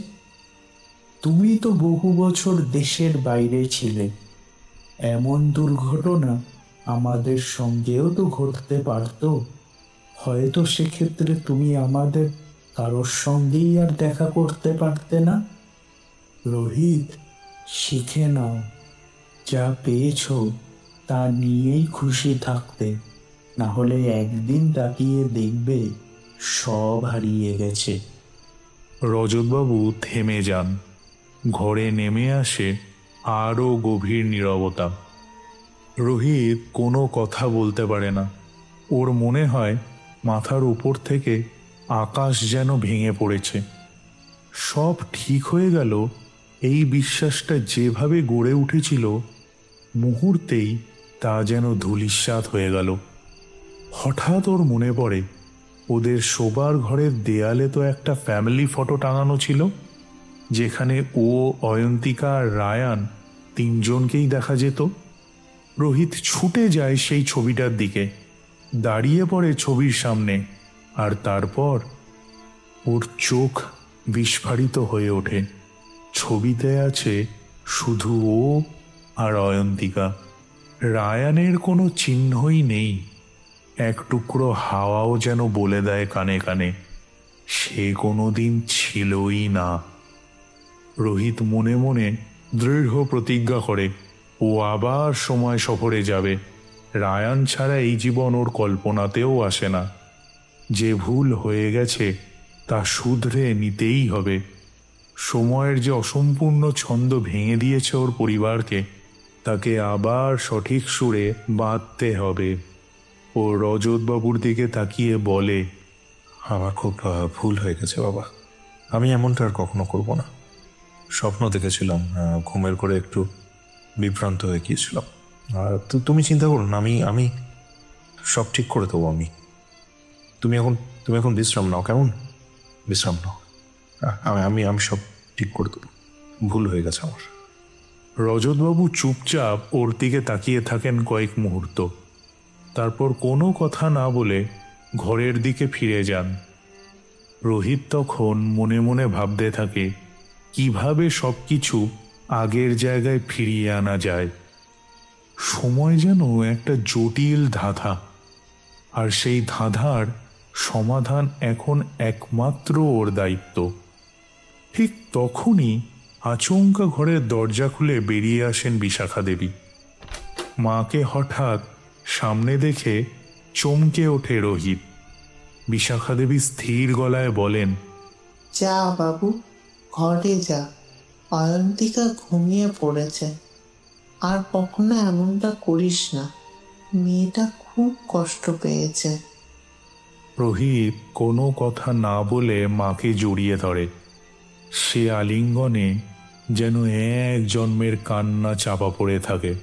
Speaker 4: তুমি তো বহু বছর দেশের বাইরে ছিলে। এমন দুর্ঘটনা আমাদের সঙ্গেও তো ঘটতে পারতো। হয়তো সেক্ষেত্রে তুমি আমাদের কারোর সঙ্গেই আর দেখা করতে পারতে না? রোহিত, শিখে নাও, যা পেয়েছো তা নিয়েই খুশি থাকতে, না হলে একদিন তাকিয়ে দেখবে সব হারিয়ে গেছে।
Speaker 2: রজতবাবু থেমে যান। ঘরে নেমে আসে আরও গভীর নীরবতা। রোহিত কোনো কথা বলতে পারে না। ওর মনে হয় মাথার উপর থেকে আকাশ যেন ভেঙে পড়েছে। সব ঠিক হয়ে গেল এই বিশ্বাসটা যেভাবে গড়ে উঠেছিল, মুহূর্তেই তা যেন ধূলিসাৎ হয়ে গেল। হঠাৎ ওর মনে পড়ে ওদের শোবার ঘরের দেয়ালে তো একটা ফ্যামিলি ফটো টাঙানো ছিল, যেখানে ও, অয়ন্তিকা আর রায়ান তিনজনকেই দেখা যেত। রোহিত ছুটে যায় সেই ছবিটার দিকে, দাঁড়িয়ে পড়ে ছবির সামনে, আর তারপর ওর চোখ বিস্ফারিত হয়ে ওঠে। ছবিতে আছে শুধু ও আর অয়ন্তিকা। রায়ানের কোনো চিহ্নই নেই। এক টুকরো হাওয়াও যেন বলে দেয় কানে কানে সে কোনোদিন ছিলই না। রোহিত মনে মনে দৃঢ় প্রতিজ্ঞা করে ও আবার সময় সফরে যাবে। রায়ান ছাড়া এই জীবন ওর কল্পনাতেও আসে না। যে ভুল হয়ে গেছে তা শুধরে নিতেই হবে। সময়ের যে অসম্পূর্ণ ছন্দ ভেঙে দিয়েছে ওর পরিবারকে, তাকে আবার সঠিক সুরে বাঁধতে হবে। ও রজতবাবুর দিকে তাকিয়ে বলে,
Speaker 5: আমার খুব ভুল হয়ে গেছে বাবা, আমি এমনটা আর কখনো করব না। স্বপ্ন দেখেছিলাম, ঘুমের করে একটু বিভ্রান্ত হয়ে গিয়েছিলাম। আর তুমি চিন্তা করো না, আমি সব ঠিক করে দেবো। তুমি এখন বিশ্রাম নাও, কেমন? বিশ্রাম নাও, আমি সব ঠিক করে দেবো। ভুল হয়ে গেছে আমার।
Speaker 2: রজতবাবু চুপচাপ ওর দিকে তাকিয়ে থাকেন কয়েক মুহূর্ত, তারপর কোনো কথা না বলে ঘরের দিকে ফিরে যান। রোহিত তখন মনে মনে ভাবতে থাকে কিভাবে সব কিছু আগের জায়গায় ফিরিয়ে আনা যায়। সময় যেন একটা জটিল ধাঁধা, আর সেই ধাঁধার সমাধান এখন একমাত্র ওর দায়িত্ব। ঠিক তখনই আচমকা ঘরের দরজা খুলে বেরিয়ে আসেন বিশাখা দেবী। মাকে হঠাৎ সামনে দেখে চমকে ওঠে রোহিত। বিশাখা দেবী স্থির গলায় বলেন,
Speaker 3: যা বাবু, ঘরে যা, অয়ন্তিকা ঘুমিয়ে পড়েছে। আর কখনো এমনটা করিস না, মেয়েটা খুব কষ্ট পেয়েছে।
Speaker 2: রোহিত কোনো কথা না বলে মাকে জড়িয়ে ধরে। সে আলিঙ্গনে যেন এক জন্মের কান্না চাপা পড়ে থাকে।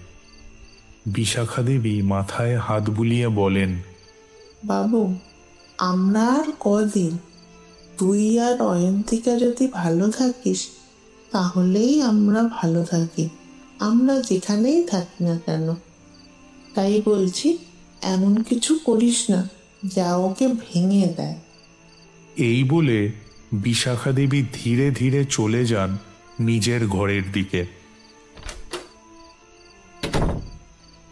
Speaker 2: বিশাখা দেবী মাথায় হাত বুলিয়ে বলেন,
Speaker 3: বাবু, আমরা আর কদিন, তুই আর অয়ন্তিকা যদি ভালো থাকিস তাহলেই আমরা ভালো থাকি, আমরা যেখানেই থাকি না কেন। তাই বলছি, এমন কিছু করিস না যা ওকে ভেঙে দেয়।
Speaker 2: এই বলে বিশাখা দেবী ধীরে ধীরে চলে যান নিজের ঘরের দিকে।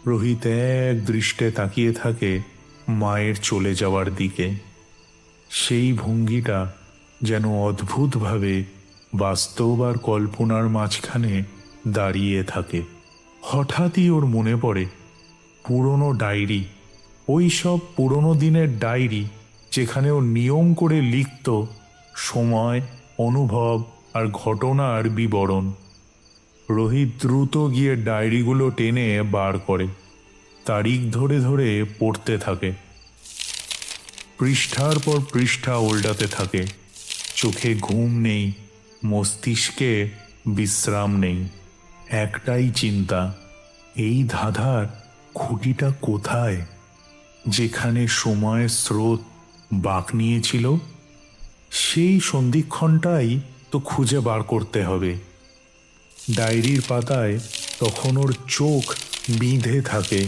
Speaker 2: রোহিত এক দৃষ্টে তাকিয়ে থাকে মায়ের চলে যাওয়ার দিকে। সেই ভঙ্গিটা যেন অদ্ভুতভাবে বাস্তব আর কল্পনার মাঝখানে দাঁড়িয়ে থাকে। হঠাৎই ওর মনে পড়ে পুরনো ডায়েরি, ওই সব পুরনো দিনের ডায়েরি যেখানে ও নিয়ম করে লিখত সময়, অনুভব আর ঘটনার বিবরণ। রোহিত দ্রুত গিয়ে ডায়েরিগুলো টেনে বার করে, তারিখ ধরে ধরে পড়তে থাকে। পৃষ্ঠার পর পৃষ্ঠা উল্টাতে থাকে। চোখে ঘুম নেই, মস্তিষ্কে বিশ্রাম নেই। একটাই চিন্তা, এই ধাঁধার খুঁটিটা কোথায়? যেখানে সময়ের স্রোত বাঁক নিয়েছিল, সেই সন্ধিক্ষণটাই তো খুঁজে বার করতে হবে। ডায়েরির পাতায় তখন ওর চোখ বিঁধে থাকে,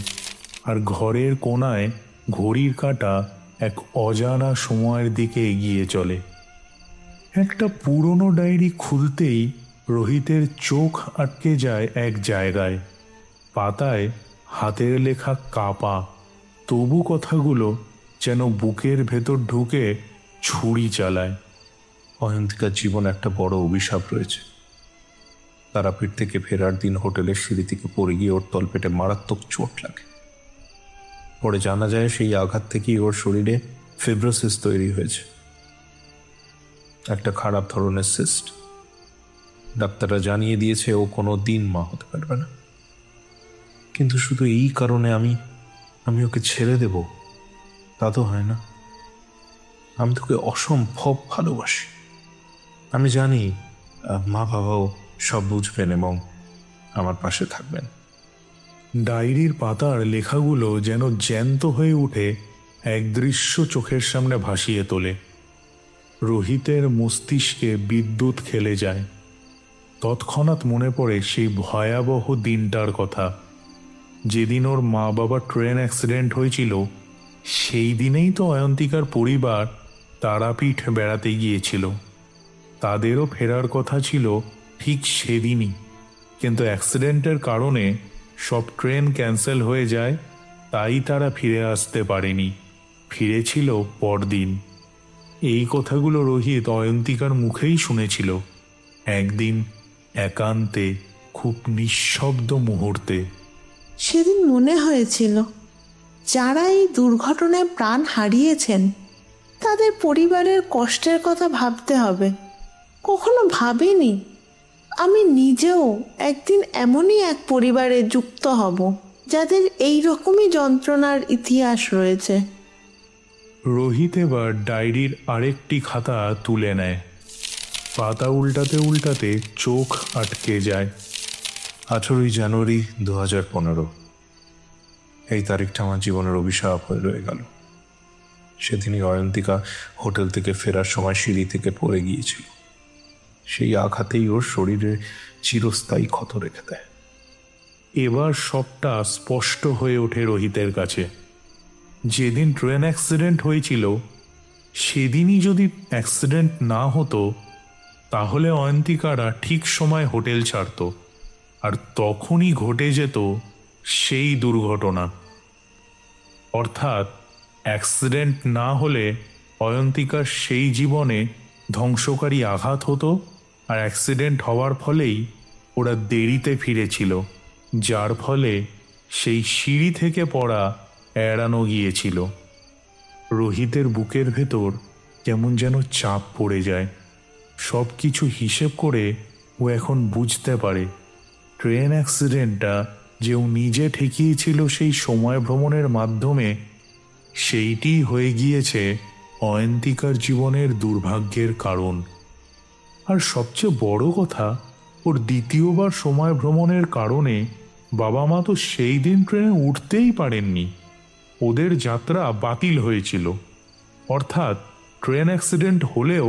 Speaker 2: আর ঘরের কোণায় ঘড়ির কাঁটা এক অজানা সময়ের দিকে এগিয়ে চলে। একটা পুরনো ডায়েরি খুলতেই রোহিতের চোখ আটকে যায় এক জায়গায়। পাতায় হাতের লেখা কাপা, তবু কথাগুলো যেন বুকের ভেতর ঢুকে ছুরি চালায়।
Speaker 5: অয়ন্তিকার জীবনে একটা বড় অভিশাপ রয়েছে। তারাপীঠ থেকে ফেরার দিন হোটেলের সিঁড়ি থেকে পড়ে গিয়ে ওর তলপেটে মারাত্মক চোট লাগে। পরে জানা যায় সেই আঘাত থেকেই ওর শরীরে ফিব্রোসিস তৈরি হয়েছে, একটা খারাপ ধরনের সিস্ট। ডাক্তাররা জানিয়ে দিয়েছে ও কোনো দিন মা হতে পারবে না। কিন্তু শুধু এই কারণে আমি ওকে ছেড়ে দেব তা তো হয় না। আমি তোকে অসম্ভব ভালোবাসি। আমি জানি মা বাবাও সব বুঝবেন এবং আমার পাশে থাকবেন।
Speaker 2: ডায়েরির পাতার লেখাগুলো যেন জ্যান্ত হয়ে উঠে এক দৃশ্য চোখের সামনে ভাসিয়ে তোলে। রোহিতের মস্তিষ্কে বিদ্যুৎ খেলে যায়। তৎক্ষণাৎ মনে পড়ে সেই ভয়াবহ দিনটার কথা, যেদিন ওর মা বাবার ট্রেন অ্যাক্সিডেন্ট হয়েছিল। সেই দিনেই তো অয়ন্তিকার পরিবার তারাপীঠ বেড়াতে গিয়েছিল। তাদেরও ফেরার কথা ছিল ঠিক সেদিনই, কিন্তু অ্যাক্সিডেন্টের কারণে সব ট্রেন ক্যান্সেল হয়ে যায়, তাই তারা ফিরে আসতে পারেনি। ফিরেছিল পরদিন। এই কথাগুলো রোহিত অয়ন্তিকার মুখেই শুনেছিল একদিন একান্তে, খুব নিঃশব্দ মুহূর্তে।
Speaker 3: সেদিন মনে হয়েছিল যারা এই দুর্ঘটনায় প্রাণ হারিয়েছেন তাদের পরিবারের কষ্টের কথা ভাবতে হবে। কখনো ভাবিনি আমি নিজেও একদিন এমনই এক পরিবারে যুক্ত হব যাদের এই রকমই যন্ত্রণার ইতিহাস রয়েছে।
Speaker 2: রোহিত এবার ডায়েরির আরেকটি খাতা তুলে নেয়। পাতা উল্টাতে উল্টাতে চোখ আটকে যায়।
Speaker 5: 18ই জানুয়ারি 2015। এই তারিখটা আমার জীবনের অভিশাপ হয়ে রয়ে গেল। সেদিনই অয়ন্তিকা হোটেল থেকে ফেরার সময় সিঁড়ি থেকে পড়ে গিয়েছিল। সেই আঘাতেই ওর শরীরে চিরস্থায়ী ক্ষত রেখে দেয়।
Speaker 2: এবার সবটা স্পষ্ট হয়ে ওঠে রোহিতের কাছে। যেদিন ট্রেন অ্যাক্সিডেন্ট হয়েছিল সেদিনই যদি অ্যাক্সিডেন্ট না হতো তাহলে অয়ন্তিকারা ঠিক সময় হোটেল ছাড়ত, আর তখনই ঘটে যেত সেই দুর্ঘটনা। অর্থাৎ অ্যাক্সিডেন্ট না হলে অয়ন্তিকার সেই জীবনে ধ্বংসকারী আঘাত হতো, আর অ্যাক্সিডেন্ট হওয়ার ফলেই ওরা দেরিতে ফিরেছিল, যার ফলে সেই সিঁড়ি থেকে পড়া এড়ানো গিয়েছিল। রোহিতের বুকের ভেতর কেমন যেন চাপ পড়ে যায়। সব কিছু হিসেব করে ও এখন বুঝতে পারে ট্রেন অ্যাক্সিডেন্টটা যে ও নিজে ঠেকিয়েছিল সেই সময় ভ্রমণের মাধ্যমে, সেইটিই হয়ে গিয়েছে অয়ন্তিকার জীবনের দুর্ভাগ্যের কারণ। আর সবচেয়ে বড় কথা, ওর দ্বিতীয়বার সময় ভ্রমণের কারণে বাবা মা তো সেই দিন ট্রেনে উঠতেই পারেননি। ওদের যাত্রা বাতিল হয়েছিল। অর্থাৎ ট্রেন অ্যাক্সিডেন্ট হলেও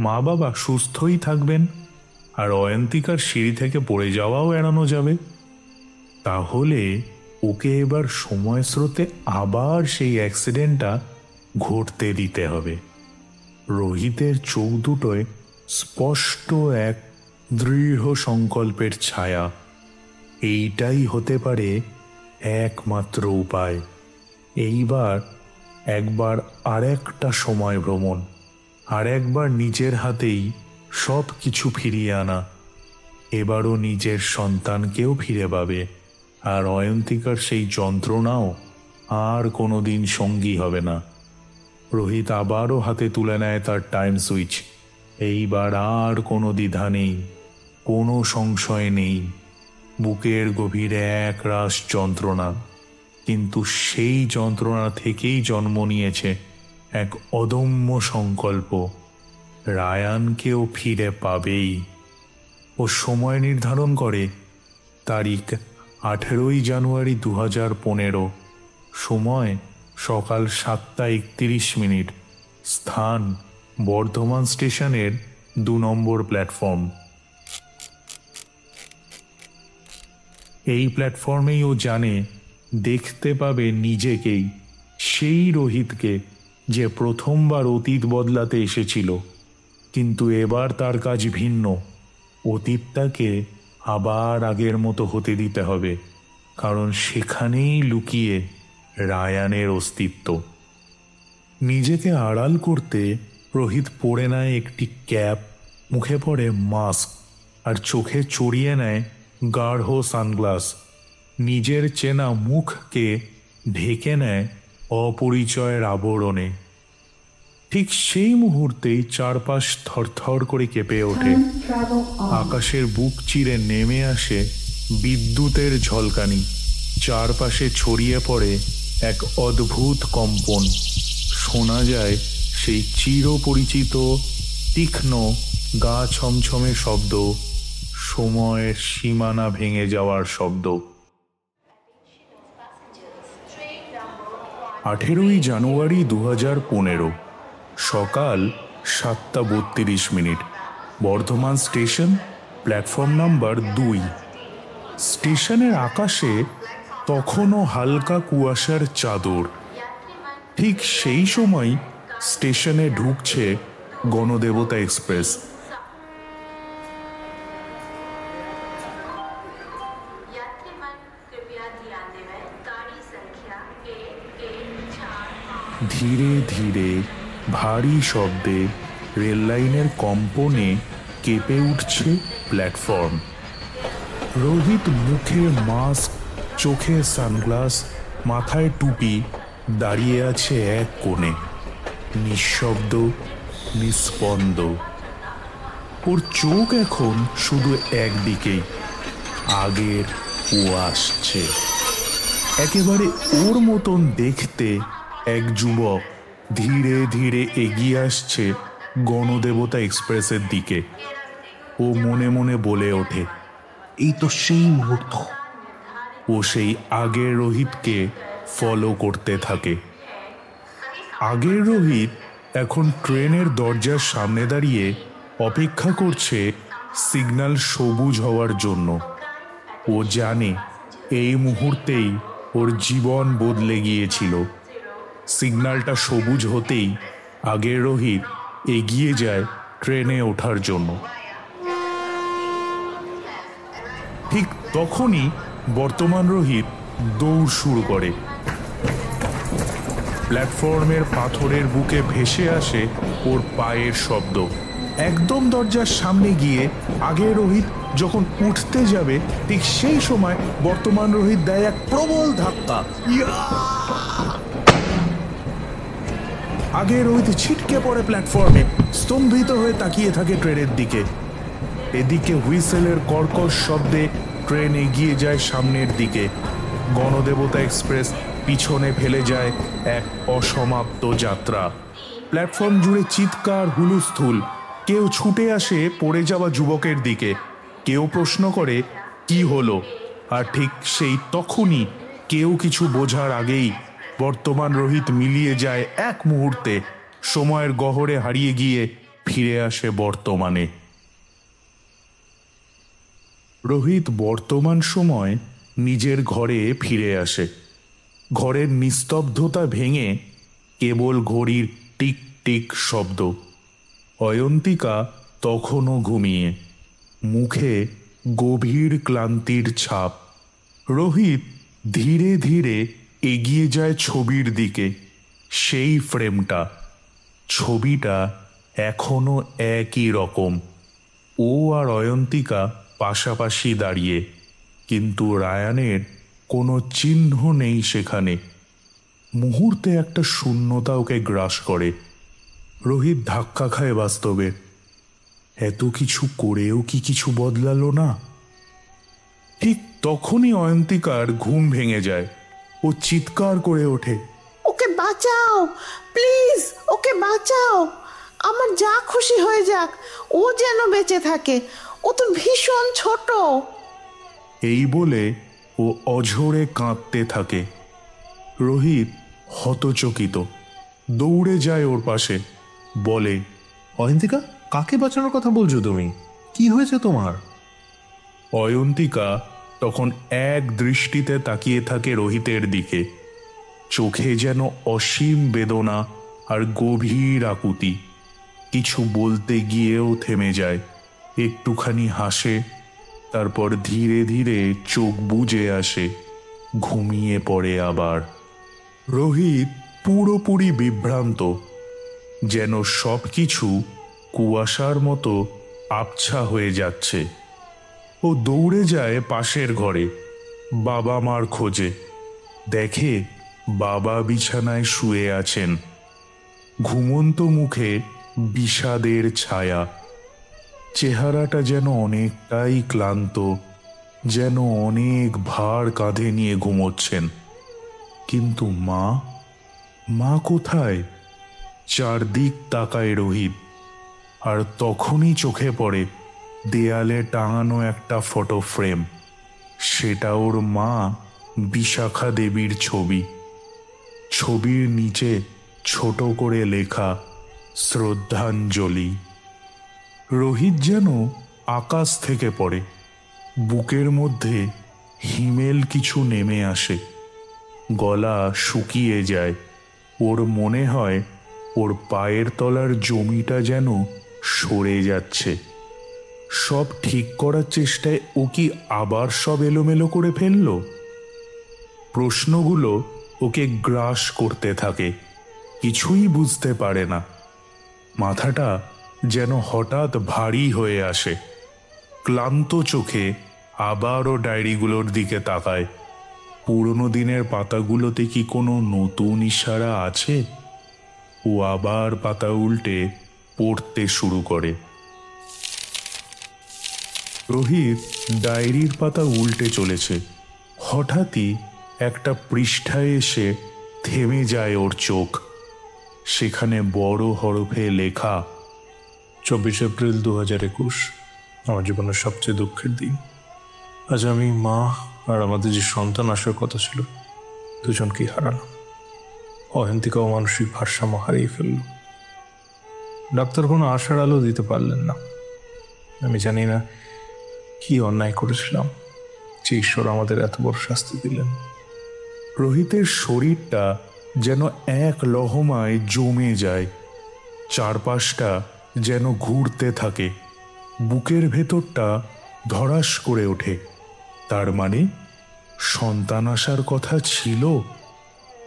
Speaker 2: মা বাবা সুস্থই থাকবেন, আর অয়ন্তিকার সিঁড়ি থেকে পড়ে যাওয়াও এড়ানো যাবে। তাহলে ওকে এবার সময় স্রোতে আবার সেই অ্যাক্সিডেন্টটা ঘটতে দিতে হবে। রোহিতের চোখ দুটোয় স্পষ্ট এক দৃঢ় সংকল্পের ছায়া। এইটাই হতে পারে একমাত্র উপায়। এইবার একবার আরেকটা সময় ভ্রমণ, আর একবার নিজের হাতেই সব কিছু ফিরিয়ে আনা। এবারও নিজের সন্তানকেও ফিরে পাবে, আর অয়ন্তিকার সেই যন্ত্রণাও আর কোনোদিন সঙ্গী হবে না। রোহিত আবারও হাতে তুলে নেয় তার টাইম সুইচ। এইবার আর কোনো দ্বিধা নেই, কোনো সংশয় নেই। বুকের গভীরে এক রাশ যন্ত্রণা, কিন্তু সেই যন্ত্রণা থেকেই জন্ম নিয়েছে এক অদম্য সংকল্প, রায়ানকেও ফিরে পাবেই। ও সময় নির্ধারণ করে তারিখ 18ই জানুয়ারি 2015, সময় সকাল 7:31, স্থান বর্ধমান স্টেশনের 2 নম্বর প্ল্যাটফর্ম। এই প্ল্যাটফর্মেই ও জানে দেখতে পাবে নিজেকেই, সেই রোহিতকে যে প্রথমবার অতীত বদলাতে এসেছিল। কিন্তু এবার তার কাজ ভিন্ন। অতীতটাকে আবার আগের মতো হতে দিতে হবে, কারণ সেখানেই লুকিয়ে রায়ানের অস্তিত্ব। নিজেকে আড়াল করতে রোহিত পরে নেয় একটি ক্যাপ, মুখে পরে মাস্ক আর চোখে চড়িয়ে নেয় গাঢ় সানগ্লাস। নিজের চেনা মুখকে ঢেকে নেয় অপরিচয়ের আবরণে। ঠিক সেই মুহূর্তেই চারপাশ থরথর করে কেঁপে ওঠে। আকাশের বুক চিরে নেমে আসে বিদ্যুতের ঝলকানি। চারপাশে ছড়িয়ে পড়ে এক অদ্ভুত কম্পন। শোনা যায় সেই চিরপরিচিত তীক্ষ্ণ গা ছমছমে শব্দ, সময়ের সীমানা ভেঙে যাওয়ার শব্দ। 18ই জানুয়ারি 2015, সকাল 7:32। Bardhaman station, platform number 2। স্টেশনের আকাশে তখনও হালকা কুয়াশার চাদর। ঠিক সেই সময় স্টেশনে ঢুকছে গণদেবতা এক্সপ্রেস। ধীরে ধীরে ভারী শব্দে রেললাইনের কম্পনে কেঁপে উঠছে প্ল্যাটফর্ম। রোহিত মুখে মাস্ক, চোখে সানগ্লাস, মাথায় টুপি, দাঁড়িয়ে আছে এক কোণে, নিঃশব্দ, নিস্পন্দ। ওর চোখ এখন শুধু একদিকেই, আগের ও আসছে। একেবারে ওর মতন দেখতে এক যুবক ধীরে ধীরে এগিয়ে আসছে গণদেবতা এক্সপ্রেসের দিকে। ও মনে মনে বলে ওঠে, এই তো সেই মুহূর্ত। ও সেই আগের রোহিতকে ফলো করতে থাকে। আগের রোহিত এখন ট্রেনের দরজার সামনে দাঁড়িয়ে অপেক্ষা করছে সিগন্যাল সবুজ হওয়ার জন্য। ও জানে এই মুহূর্তেই ওর জীবন বদলে গিয়েছিল। সিগন্যালটা সবুজ হতেই আগের রোহিত এগিয়ে যায় ট্রেনে ওঠার জন্য। ঠিক তখনই বর্তমান রোহিত দৌড় শুরু করে। প্ল্যাটফর্মের পাথরের বুকে ভেসে আসে ওর পায়ের শব্দ। একদম দরজার সামনে গিয়ে আগের রোহিত যখন উঠতে যাবে, ঠিক সেই সময় বর্তমান রোহিত দেয় এক প্রবল ধাক্কা। আগে রোহিত ছিটকে পড়ে প্ল্যাটফর্মে, স্তম্ভিত হয়ে তাকিয়ে থাকে ট্রেনের দিকে। এদিকে হুইসেলের কর্কশ শব্দে ট্রেন এগিয়ে যায় সামনের দিকে। গণদেবতা এক্সপ্রেস পিছনে ফেলে যায় এক অসমাপ্ত যাত্রা। প্ল্যাটফর্ম জুড়ে চিৎকার, হুলুস্থুল। কেউ ছুটে আসে পড়ে যাওয়া যুবকের দিকে, কেউ প্রশ্ন করে কি হলো। আর ঠিক সেই তখনই, কেউ কিছু বোঝার আগেই বর্তমান রোহিত মিলিয়ে যায় এক মুহূর্তে, সময়ের গহরে হারিয়ে গিয়ে ফিরে আসে বর্তমানে। রোহিত বর্তমান সময় নিজের ঘরে ফিরে আসে। ঘরের নিস্তব্ধতা ভেঙে কেবল ঘড়ির টিক টিক শব্দ। অয়ন্তিকা তখনও ঘুমিয়ে, মুখে গভীর ক্লান্তির ছাপ। রোহিত ধীরে ধীরে এগিয়ে যায় ছবির দিকে। সেই ফ্রেমটা, ছবিটা এখনো একই রকম। ও আর অয়ন্তিকা পাশাপাশি দাঁড়িয়ে, কিন্তু রায়ানের কোনো চিহ্ন নেই সেখানে। মুহূর্তে একটা শূন্যতা ওকে গ্রাস করে। রোহিত ধাক্কা খায় বাস্তবে। এত কিছু করেও কি কিছু বদলালো না? ঠিক তখনই অয়ন্তিকার ঘুম ভেঙে যায়। ও চিৎকার করে ওঠে,
Speaker 3: ওকে বাঁচাও প্লিজ, ওকে বাঁচাও, আমার যা খুশি হয়ে যাক, ও যেন বেঁচে থাকে, ও তো ভীষণ ছোট।
Speaker 2: এই বলে ও অঝরে কাঁদতে থাকে। রোহিত হতচকিত, দৌড়ে যায় ওর পাশে, বলে,
Speaker 5: অয়ন্তিকা, কাকে বাঁচানোর কথা বলছো তুমি? কি হয়েছে তোমার?
Speaker 2: অয়ন্তিকা তখন এক দৃষ্টিতে তাকিয়ে থাকে রোহিতের দিকে। চোখে যেন অসীম বেদনা আর গভীর আকুতি। কিছু বলতে গিয়েও থেমে যায়, একটুখানি হাসে, তারপর ধীরে ধীরে চোখ বুজে আসে, ঘুমিয়ে পড়ে আবার। রোহিত পুরোপুরি বিভ্রান্ত। যেন সব কিছু কুয়াশার মতো আবছা হয়ে যাচ্ছে। ও দৌড়ে যায় পাশের ঘরে বাবা মার খোঁজে। দেখে বাবা বিছানায় শুয়ে আছেন, ঘুমন্ত মুখে বিষাদের ছায়া। চেহারাটা যেন অনেকটাই ক্লান্ত, যেন অনেক ভার কাঁধে নিয়ে ঘুমোচ্ছেন। কিন্তু মা কোথায়? চারদিক তাকায় রোহিত, আর তখনই চোখে পড়ে দেয়ালে টাঙানো একটা ফটো ফ্রেম। সেটা ওর মা বিশাখা দেবীর ছবি। ছবির নিচে ছোট করে লেখা শ্রদ্ধাঞ্জলি। রোহিত যেন আকাশ থেকে পড়ে, বুকের মধ্যে হিমেল কিছু নেমে আসে, গলা শুকিয়ে যায়। ওর মনে হয় ওর পায়ের তলার জমিটা যেন সরে যাচ্ছে। সব ঠিক করার চেষ্টায় ও কি আবার সব এলোমেলো করে ফেলল? প্রশ্নগুলো ওকে গ্রাস করতে থাকে, কিছুই বুঝতে পারে না। মাথাটা যেন হঠাৎ ভারী হয়ে আসে। ক্লান্ত চোখে আবারও ডায়েরিগুলোর দিকে তাকায়। পুরনো দিনের পাতাগুলোতে কি কোনো নতুন ইশারা আছে? ও আবার পাতা উল্টে পড়তে শুরু করে। রোহিত ডায়েরির পাতা উল্টে চলেছে। হঠাৎই একটা পৃষ্ঠায় এসে থেমে যায় ওর চোখ। সেখানে বড় হরফে লেখা
Speaker 5: 24 এপ্রিল 2021, আমার জীবনের সবচেয়ে দুঃখের দিন। আজ আমি, মা আর আমাদের যে সন্তান আসার কথা ছিল, দুজনকেই হারালাম। অহেন্তিকাও মানসিক ভারসাম্য হারিয়ে ফেলল। ডাক্তার কোনো আশার আলো দিতে পারলেন না। আমি জানি না কি অন্যায় করেছিলাম যে ঈশ্বর আমাদের এত বড় শাস্তি দিলেন।
Speaker 2: রোহিতের শরীরটা যেন এক লহমায় জমে যায়, চারপাশটা যেন ঘুরতে থাকে, বুকের ভেতরটা ধড়াস করে ওঠে। তার মানে সন্তান আসার কথা ছিল,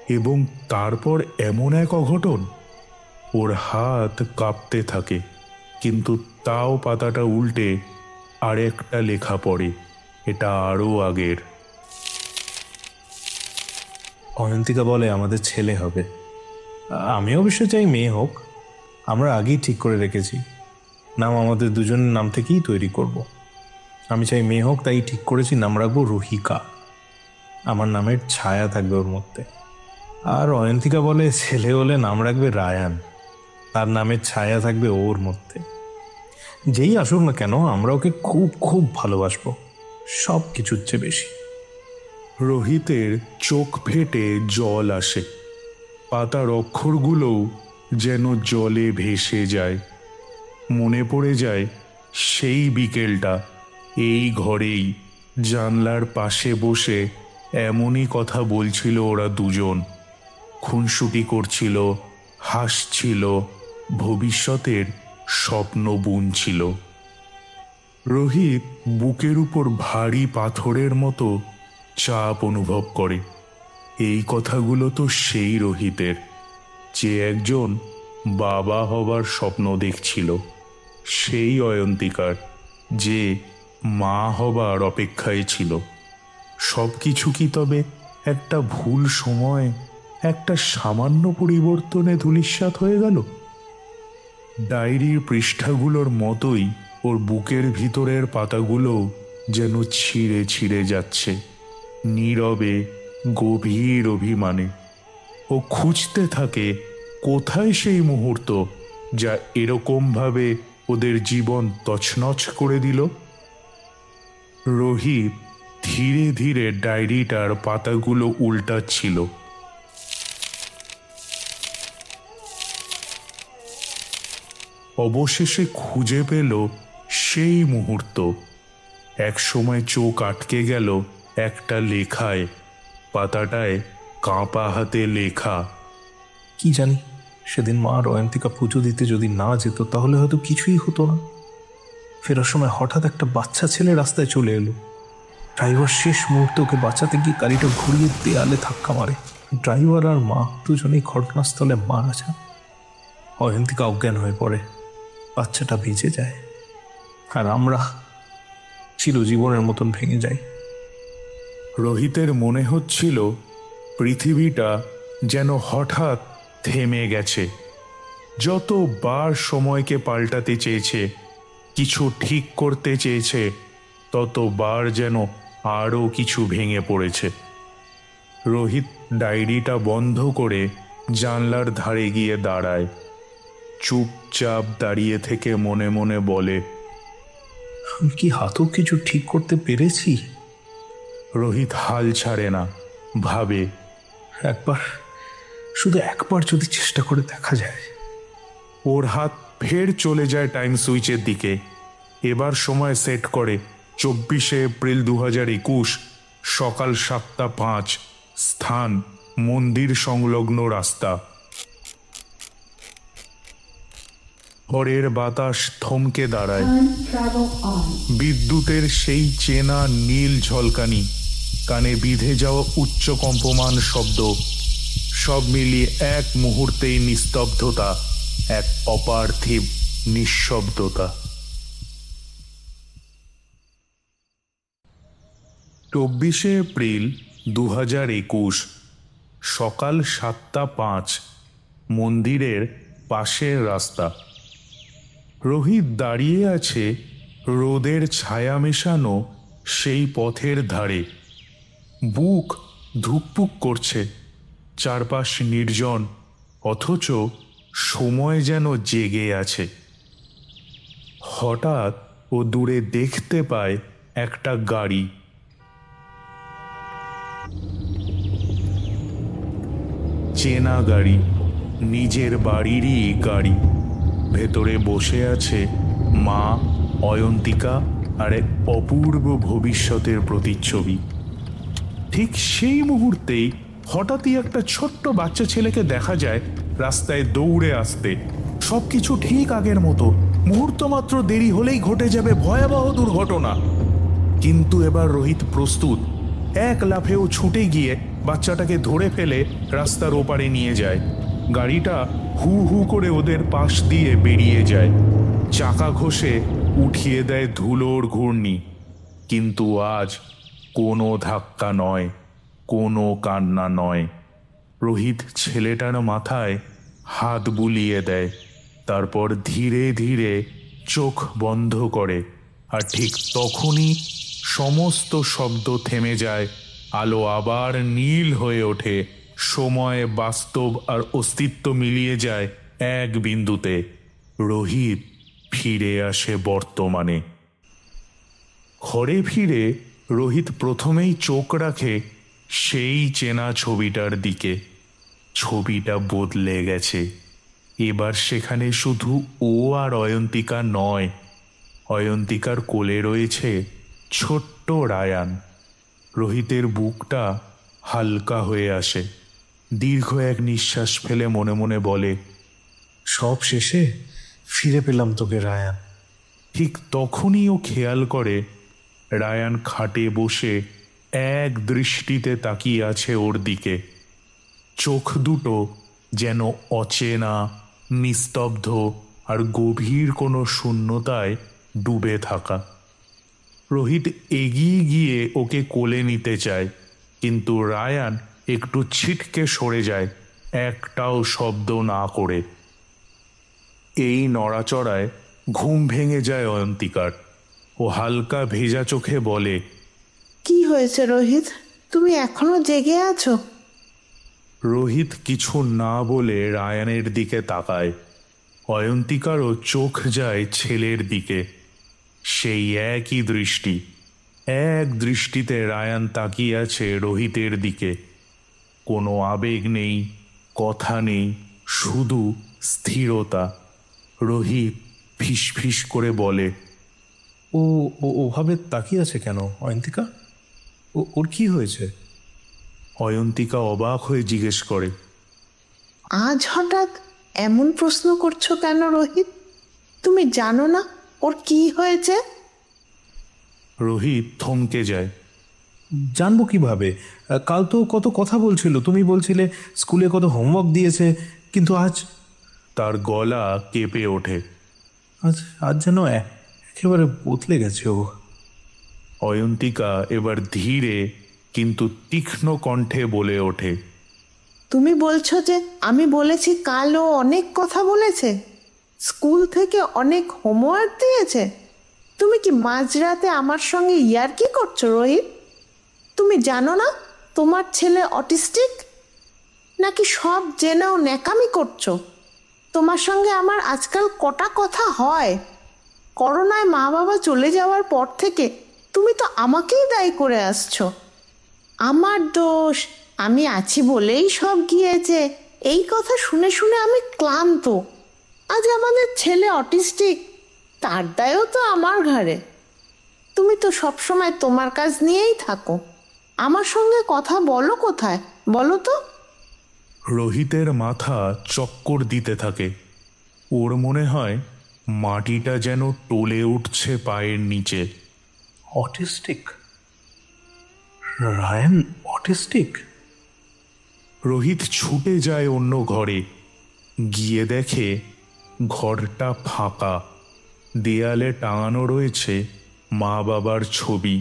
Speaker 2: এবং তারপর এমন এক অঘটন। ওর হাত কাঁপতে থাকে, কিন্তু তাও পাতাটা উল্টে আরেকটা লেখা পড়ে। এটা আরও আগের।
Speaker 5: অয়ন্তিকা বলে আমাদের ছেলে হবে। আমি অবশ্য চাই মেয়ে হোক। আমরা আগেই ঠিক করে রেখেছি, নাম আমাদের দুজনের নাম থেকেই তৈরি করব। আমি চাই মেয়ে হোক, তাই ঠিক করেছি নাম রাখবো রুহিকা। আমার নামের ছায়া থাকবে ওর মধ্যে। আর অয়ন্তিকা বলে ছেলে হলে নাম রাখবে রায়ান, তার নামের ছায়া থাকবে ওর মধ্যে। যেই আসুক না কেন, আমরা ওকে খুব খুব ভালোবাসবো, সব কিছুর চেয়ে বেশি।
Speaker 2: রোহিতের চোখ ফেটে জল আসে, পাতার অক্ষরগুলোও যেন জলে ভেসে যায়। মনে পড়ে যায় সেই বিকেলটা, এই ঘরেই জানলার পাশে বসে এমনই কথা বলছিল ওরা দুজন। খুনসুটি করছিল, হাসছিল, ভবিষ্যতের স্বপ্ন বুনছিল। রোহিত বুকের উপর ভারী পাথরের মতো চাপ অনুভব করে। এই কথাগুলো তো সেই রোহিতের, যে একজন বাবা হবার স্বপ্ন দেখছিল, সেই অয়ন্তিকার, যে মা হবার অপেক্ষায় ছিল। সব কিছু কি তবে একটা ভুল সময়, একটা সামান্য পরিবর্তনে ধূলিসাৎ হয়ে গেল? ডায়েরির পৃষ্ঠাগুলোর মতোই ওর বুকের ভিতরের পাতাগুলো যেন ছিঁড়ে ছিঁড়ে যাচ্ছে, নীরবে, গভীর অভিমানে। ও খুঁজতে থাকে কোথায় সেই মুহূর্ত যা এরকমভাবে ওদের জীবন তছনছ করে দিল। রোহিত ধীরে ধীরে ডায়েরিটার পাতাগুলো উল্টাচ্ছিল। অবশেষে খুঁজে পেল সেই মুহূর্ত। এক সময় চোখ আটকে গেল একটা লেখায়। পাতাটায় কাঁপা হাতে লেখা।
Speaker 5: কি জানি, সেদিন মা আর অয়ন্তিকা পুজো দিতে যদি না যেত, তাহলে হয়তো কিছুই হতো না। ফেরার সময় হঠাৎ একটা বাচ্চা ছেলে রাস্তায় চলে এলো। ড্রাইভার শেষ মুহূর্তে ওকে বাঁচাতে গিয়ে গাড়িটা ঘুরিয়ে দেয়ালে ধাক্কা মারে। ড্রাইভার আর মা দুজনেই ঘটনাস্থলে মারা যান। অয়ন্তিকা অজ্ঞান হয়ে পড়ে, বাচ্চাটা বেঁচে যায়, আর আমরা চিরজীবনের মতন ভেঙে যাই।
Speaker 2: রোহিতের মনে হচ্ছিল পৃথিবীটা যেন হঠাৎ থেমে গেছে। যতবার সময়কে পাল্টাতে চেয়েছে, কিছু ঠিক করতে চেয়েছে, ততবার যেন আরও কিছু ভেঙে পড়েছে। রোহিত ডায়েরিটা বন্ধ করে জানলার ধারে গিয়ে দাঁড়ায়। চুপচাপ দাঁড়িয়ে থেকে মনে মনে বলে,
Speaker 5: আমি কি হাতও কিছু ঠিক করতে পেরেছি?
Speaker 2: রোহিত হাল ছাড়ে না, ভাবে
Speaker 5: একবার, শুধু একবার যদি চেষ্টা করে দেখা যায়।
Speaker 2: ওর হাত ফের চলে যায় টাইম সুইচের দিকে। এবার সময় সেট করে 24শে এপ্রিল 2021, সকাল 7:05, স্থান মন্দির সংলগ্ন রাস্তা। পরের বাতাস থমকে দাঁড়ায়। বিদ্যুতের সেই চেনা নীল ঝলকানি, কানে বিঁধে যাওয়া উচ্চ কম্পমান শব্দ, সব মিলিয়ে এক মুহূর্তেই নিস্তব্ধতা, এক অপার্থিব নিঃশব্দতা। 24শে এপ্রিল 2021, সকাল 7:05, মন্দিরের পাশের রাস্তা। রোহিত দাঁড়িয়ে আছে রোদের ছায়া মেশানো সেই পথের ধারে। বুক ধুকপুক করছে, চারপাশ নির্জন, অথচ সময় যেন জেগে আছে। হঠাৎ ও দূরে দেখতে পায় একটা গাড়ি। চেনা গাড়ি, নিজের বাড়িরই গাড়ি। ভেতরে বসে আছে মা, অয়ন্তিকা আর এক অপূর্ব ভবিষ্যতের প্রতিচ্ছবি। ঠিক সেই মুহূর্তেই হঠাৎই একটা ছোট্ট বাচ্চা ছেলেকে দেখা যায় রাস্তায় দৌড়ে আসতে। সবকিছু ঠিক আগের মতো, মুহূর্ত মাত্র দেরি হলেই ঘটে যাবে ভয়াবহ দুর্ঘটনা। কিন্তু এবার রোহিত প্রস্তুত। এক লাফেও ছুটে গিয়ে বাচ্চাটাকে ধরে ফেলে রাস্তার ওপারে নিয়ে যায়। গাড়িটা হু হু করে ওদের পাশ দিয়ে বেরিয়ে যায়। চাকা ঘষে উঠিয়ে দেয় ধুলোর ঘূর্ণি। কিন্তু আজ কোনো ধাক্কা নয়, কোনো কান্না নয়। রোহিত ছেলেটার মাথায় হাত বুলিয়ে দেয়, তারপর ধীরে ধীরে চোখ বন্ধ করে। আর ঠিক তখনই সমস্ত শব্দ থেমে যায়, আলো আবার নীল হয়ে ওঠে, সময়, বাস্তব আর অস্তিত্ব মিলিয়ে যায় এক বিন্দুতে। রোহিত ফিরে আসে বর্তমানে। ঘরে ফিরে রোহিত প্রথমেই চোখ রাখে সেই চেনা ছবিটার দিকে। ছবিটা বদলে গেছে। এবার সেখানে শুধু ও আর অয়ন্তিকা নয়, অয়ন্তিকার কোলে রয়েছে ছোট্ট রায়ান। রোহিতের বুকটা হালকা হয়ে আসে। দীর্ঘ এক নিঃশ্বাস ফেলে মনে মনে বলে,
Speaker 5: সব শেষে ফিরে পেলাম তোকে রায়ান।
Speaker 2: ঠিক তখনই ও খেয়াল করে রায়ান খাটে বসে এক দৃষ্টিতে তাকিয়ে আছে ওর দিকে। চোখ দুটো যেন অচেনা, নিস্তব্ধ আর গভীর কোনো শূন্যতায় ডুবে থাকা। রোহিত এগিয়ে গিয়ে ওকে কোলে নিতে চায়, কিন্তু রায়ান একটু ছিটকে সরে যায়, একটাও শব্দ না করে। এই নড়াচড়ায় ঘুম ভেঙে যায় অয়ন্তিকার। ও হালকা ভেজা চোখে বলে,
Speaker 3: কি হয়েছে রোহিত, তুমি এখনো জেগে আছো?
Speaker 2: রোহিত কিছু না বলে রায়ানের দিকে তাকায়। অয়ন্তিকারও চোখ যায় ছেলের দিকে। সেই একই দৃষ্টি, এক দৃষ্টিতে রায়ান তাকিয়ে আছে রোহিতের দিকে। কোনো আবেগ নেই, কথা নেই, শুধু স্থিরতা। রোহিত ফিসফিস করে বলে,
Speaker 5: ও ওভাবে তাকিয়ে আছে কেন অয়ন্তিকা? ওর কি হয়েছে?
Speaker 2: অয়ন্তিকা অবাক হয়ে জিজ্ঞেস করে,
Speaker 3: আজ হঠাৎ এমন প্রশ্ন করছো কেন রোহিত? তুমি জানো না ওর কি হয়েছে?
Speaker 2: রোহিত থমকে যায়।
Speaker 5: জানবো কিভাবে? কাল তো কত কথা বলছিল, তুমি বলছিলে স্কুলে কত হোমওয়ার্ক দিয়েছে, কিন্তু আজ
Speaker 2: তার গলা কেঁপে ওঠে।
Speaker 5: আজ আজ যেন একেবারে বদলে গেছে ও।
Speaker 2: অয়ন্তিকা এবার ধীরে কিন্তু তীক্ষ্ণ কণ্ঠে বলে ওঠে,
Speaker 3: তুমি বলছো যে আমি বলেছি কাল ও অনেক কথা বলেছে, স্কুল থেকে অনেক হোমওয়ার্ক দিয়েছে? তুমি কি মাঝরাতে আমার সঙ্গে ইয়ার্কি করছো রোহিত? তুমি জানো না তোমার ছেলে অটিস্টিক? নাকি সব জেনেও ন্যাকামি করছো? তোমার সঙ্গে আমার আজকাল কটা কথা হয়। করোনায় মা বাবা চলে যাওয়ার পর থেকে তুমি তো আমাকেই দায়ী করে আসছো। আমার দোষ, আমি আছি বলেই সব গিয়েছে, এই কথা শুনে শুনে আমি ক্লান্ত। আজ আমাদের ছেলে অটিস্টিক, তার দায়ও তো আমার ঘাড়ে। তুমি তো সবসময় তোমার কাজ নিয়েই থাকো, আমার সঙ্গে কথা বলো কোথায় বলো তো?
Speaker 2: রোহিতের মাথা চক্কর দিতে থাকে। ওর মনে হয় মাটিটা যেন টলে উঠছে পায়ের নিচে।
Speaker 5: অটিস্টিক? Ryan autistic?
Speaker 2: রোহিত ছুটে যায় অন্য ঘরে, গিয়ে দেখে ঘরটা ফাঁকা। দেয়ালে টাঙানো রয়েছে মা বাবার ছবি।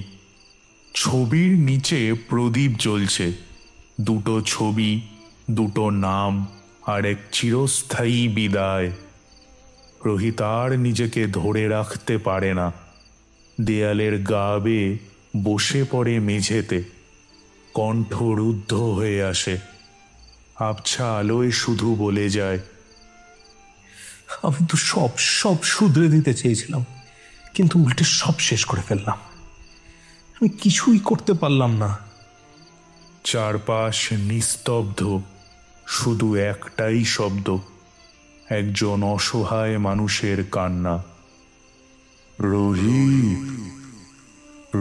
Speaker 2: ছবির নিচে প্রদীপ জ্বলছে। দুটো ছবি, দুটো নাম আর এক চিরস্থায়ী বিদায়। রোহিত আর নিজেকে ধরে রাখতে পারে না। দেয়ালের গা বেয়ে বসে পড়ে মেঝেতে। কণ্ঠ রুদ্ধ হয়ে আসে। আবছা আলোয় শুধু বলে যায়,
Speaker 5: আমি তো সব সব শুধরে দিতে চেয়েছিলাম, কিন্তু উল্টে সব শেষ করে ফেললাম। আমি কিছুই করতে পারলাম না।
Speaker 2: চারপাশ নিস্তব্ধ, শুধু একটাই শব্দ, একজন অসহায় মানুষের কান্না। রোহিত,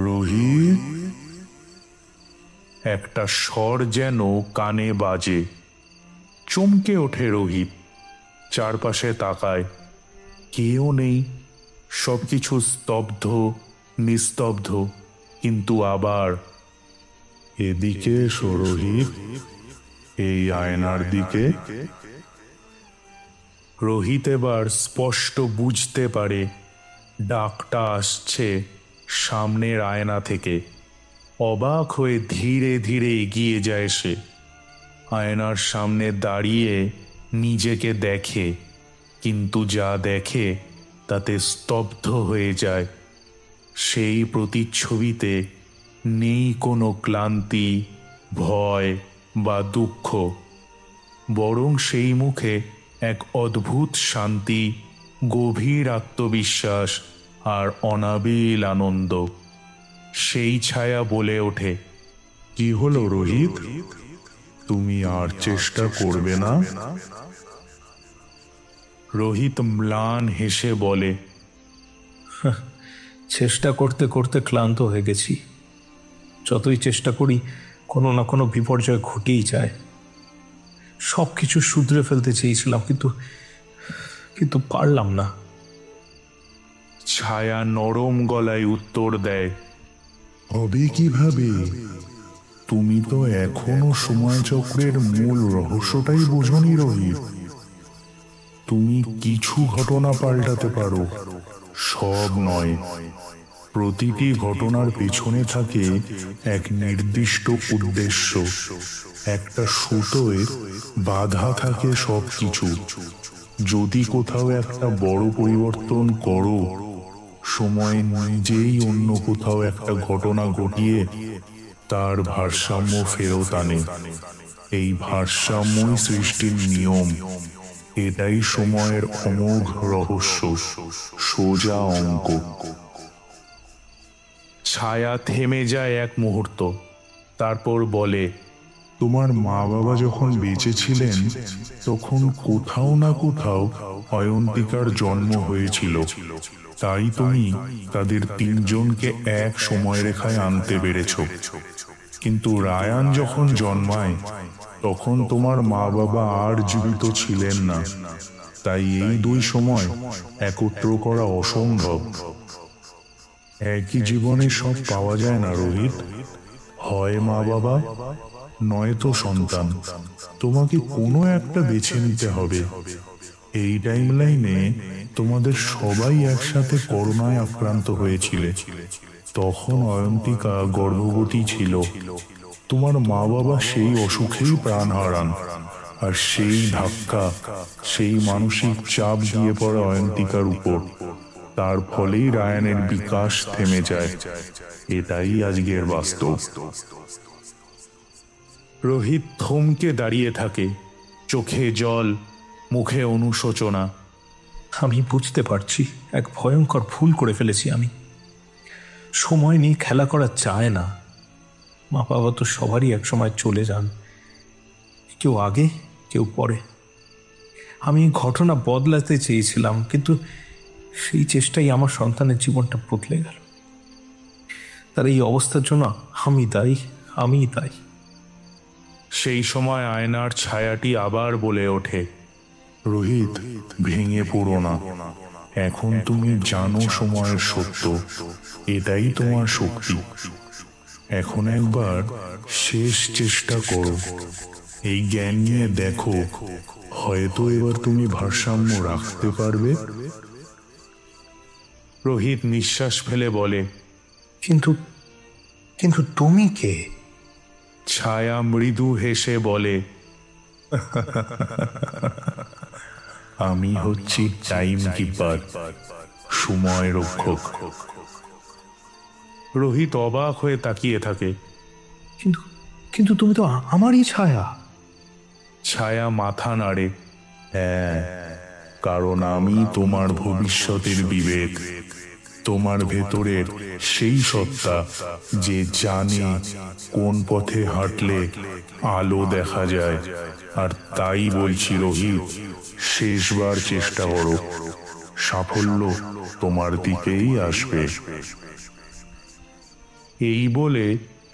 Speaker 2: রোহিত। একটা স্বর যেন কানে বাজে। চমকে ওঠে রোহিত, চারপাশে তাকায়। কেউ নেই, সবকিছু স্তব্ধ, নিস্তব্ধ। কিন্তু আবার, এদিকে এসো রোহিত, এই আয়নার দিকে। রোহিত এবার স্পষ্ট বুঝতে পারে ডাকটা আসছে সামনের আয়না থেকে। অবাক হয়ে ধীরে ধীরে এগিয়ে যায় সে। আয়নার সামনে দাঁড়িয়ে নিজেকে দেখে, কিন্তু যা দেখে তাতে স্তব্ধ হয়ে যায়। সেই প্রতিচ্ছবিতে নেই কোনো ক্লান্তি, ভয় বা দুঃখ, বরং সেই মুখে এক অদ্ভুত শান্তি, গভীর আত্মবিশ্বাস আর অনাবিল আনন্দ। সেই ছায়া বলে ওঠে, কি হলো রোহিত, তুমি আর চেষ্টা করবে না? রোহিত ম্লান হেসে বলে,
Speaker 5: চেষ্টা করতে করতে ক্লান্ত হয়ে গেছি। যতই চেষ্টা করি কোনো না কোনো বিপর্যয় ঘটেই যায়। সব কিছু শুধরে ফেলতে চেয়েছিলাম, কিন্তু কিন্তু পারলাম না।
Speaker 2: ছায়া নরম গলায় উত্তর দেয়,
Speaker 6: হবে কিভাবে? তুমি তো এখনো সময়চক্রের মূল রহস্যটাই বোঝনি রোহিত। তুমি কিছু ঘটনা পাল্টাতে পারো, সব নয়। প্রতিটি ঘটনার পেছনে থাকে এক নির্দিষ্ট উদ্দেশ্য। একটা সুতোয় বাধা থাকে সব কিছু। যদি কোথাও একটা বড় পরিবর্তন করো, সময় নিজেই অন্য কোথাও একটা ঘটনা ঘটিয়ে তার ভারসাম্য ফেরত আনে। এই ভারসাম্যই সৃষ্টির নিয়ম। এটাই সময়ের অমোঘ রহস্য, সোজা অঙ্ক।
Speaker 2: ছায়া থেমে যায় এক মুহূর্ত, তারপর বলে,
Speaker 6: তোমার মা বাবা যখন বেঁচে ছিলেন তখন কোথাও না কোথাও অয়ন্তিকার জন্ম হয়েছিল। তাই তুমি তাদের তিনজনকে এক সময়রেখায় আনতে পেরেছ। কিন্তু রায়ান যখন জন্মায় তখন তোমার মা বাবা আর জীবিত ছিলেন না। তাই এই দুই সময় একত্র করা অসম্ভব। একই জীবনে সব পাওয়া যায় না রোহিত। হয় মা বাবা, নয়তো সন্তান। তোমাকে কোনো একটা বেছে নিতে হবে। এই টাইমলাইনে তোমাদের সবাই একসাথে করোনায় আক্রান্ত হয়েছিলে। তখন অয়ন্তিকা গর্ভবতী ছিল। তোমার মা বাবা সেই অসুখেই প্রাণ হারান, আর সেই ধাক্কা, সেই মানসিক চাপ দিয়ে পড়ে অয়ন্তিকার উপর। তার ফলেই রায়ানের বিকাশ থেমে যায়। এটাই আজকের বাস্তব।
Speaker 2: রোহিত থমকে দাঁড়িয়ে থাকে, চোখে জল, মুখে অনুশোচনা।
Speaker 5: আমি বুঝতে পারছি এক ভয়ঙ্কর ভুল করে ফেলেছি আমি। সময় নিয়ে খেলা করা চায় না। মা বাবা তো সবারই এক সময় চলে যান, কেউ আগে কেউ পরে। আমি ঘটনা বদলাতে চেয়েছিলাম, কিন্তু সেই চেষ্টাই আমার সন্তানের জীবনটা বদলে গেল। তার এই অবস্থার জন্য আমিই দায়ী।
Speaker 2: সেই সময় আয়নার ছায়াটি আবার বলে ওঠে,
Speaker 6: রোহিত, ভেঙে পড়ো না। এখন তুমি জানো সময়ের সত্য, এটাই তোমার শক্তি। এখন একবার শেষ চেষ্টা করো। এই জ্ঞান নিয়ে দেখো, হয়তো এবার তুমি ভারসাম্য রাখতে পারবে।
Speaker 2: রোহিত নিঃশ্বাস ফেলে বলে,
Speaker 5: কিন্তু তুমি কে?
Speaker 2: ছায়া মৃদু হেসে বলে,
Speaker 6: আমি হচ্ছি টাইম কিপার, সময় রক্ষক।
Speaker 2: রোহিত অবাক হয়ে তাকিয়ে থাকে।
Speaker 5: কিন্তু তুমি তো আমারই ছায়া।
Speaker 2: ছায়া মাথা নাড়ে।
Speaker 6: হ্যাঁ, কারণ আমি তোমার ভবিষ্যতের বিবেক, তোমার ভেতরের সেই সত্তা যে জানে কোন পথে হাঁটলে আলো দেখা যায়। আর তাই বলছি রোহিত, শেষবার চেষ্টা করো, সাফল্য তোমার দিকেই আসবে।
Speaker 2: এই বলে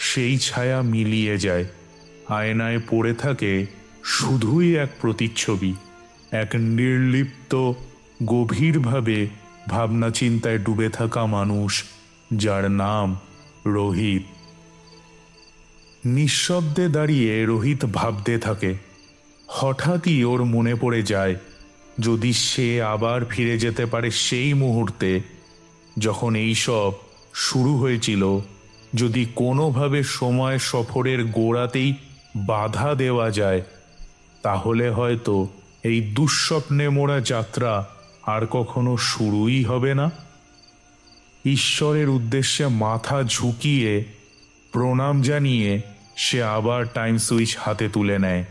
Speaker 2: সেই ছায়া মিলিয়ে যায়। আয়নায় পড়ে থাকে শুধুই এক প্রতিচ্ছবি, এক নির্লিপ্ত, গভীরভাবে ভাবনা চিন্তায় ডুবে থাকা মানুষ, যার নাম রোহিত। নিঃশব্দে দাঁড়িয়ে রোহিত ভাবতে থাকে। হঠাৎই ওর মনে পড়ে যায়, যদি সে আবার ফিরে যেতে পারে সেই মুহূর্তে যখন এই সব শুরু হয়েছিল, যদি কোনোভাবে সময় সফরের গোড়াতেই বাধা দেওয়া যায়, তাহলে হয়তো এই দুঃস্বপ্নে মোড়া যাত্রা আর কখনো শুরুই হবে না। ঈশ্বরের উদ্দেশ্যে মাথা ঝুঁকিয়ে প্রণাম জানিয়ে সে আবার টাইম সুইচ হাতে তুলে নেয়।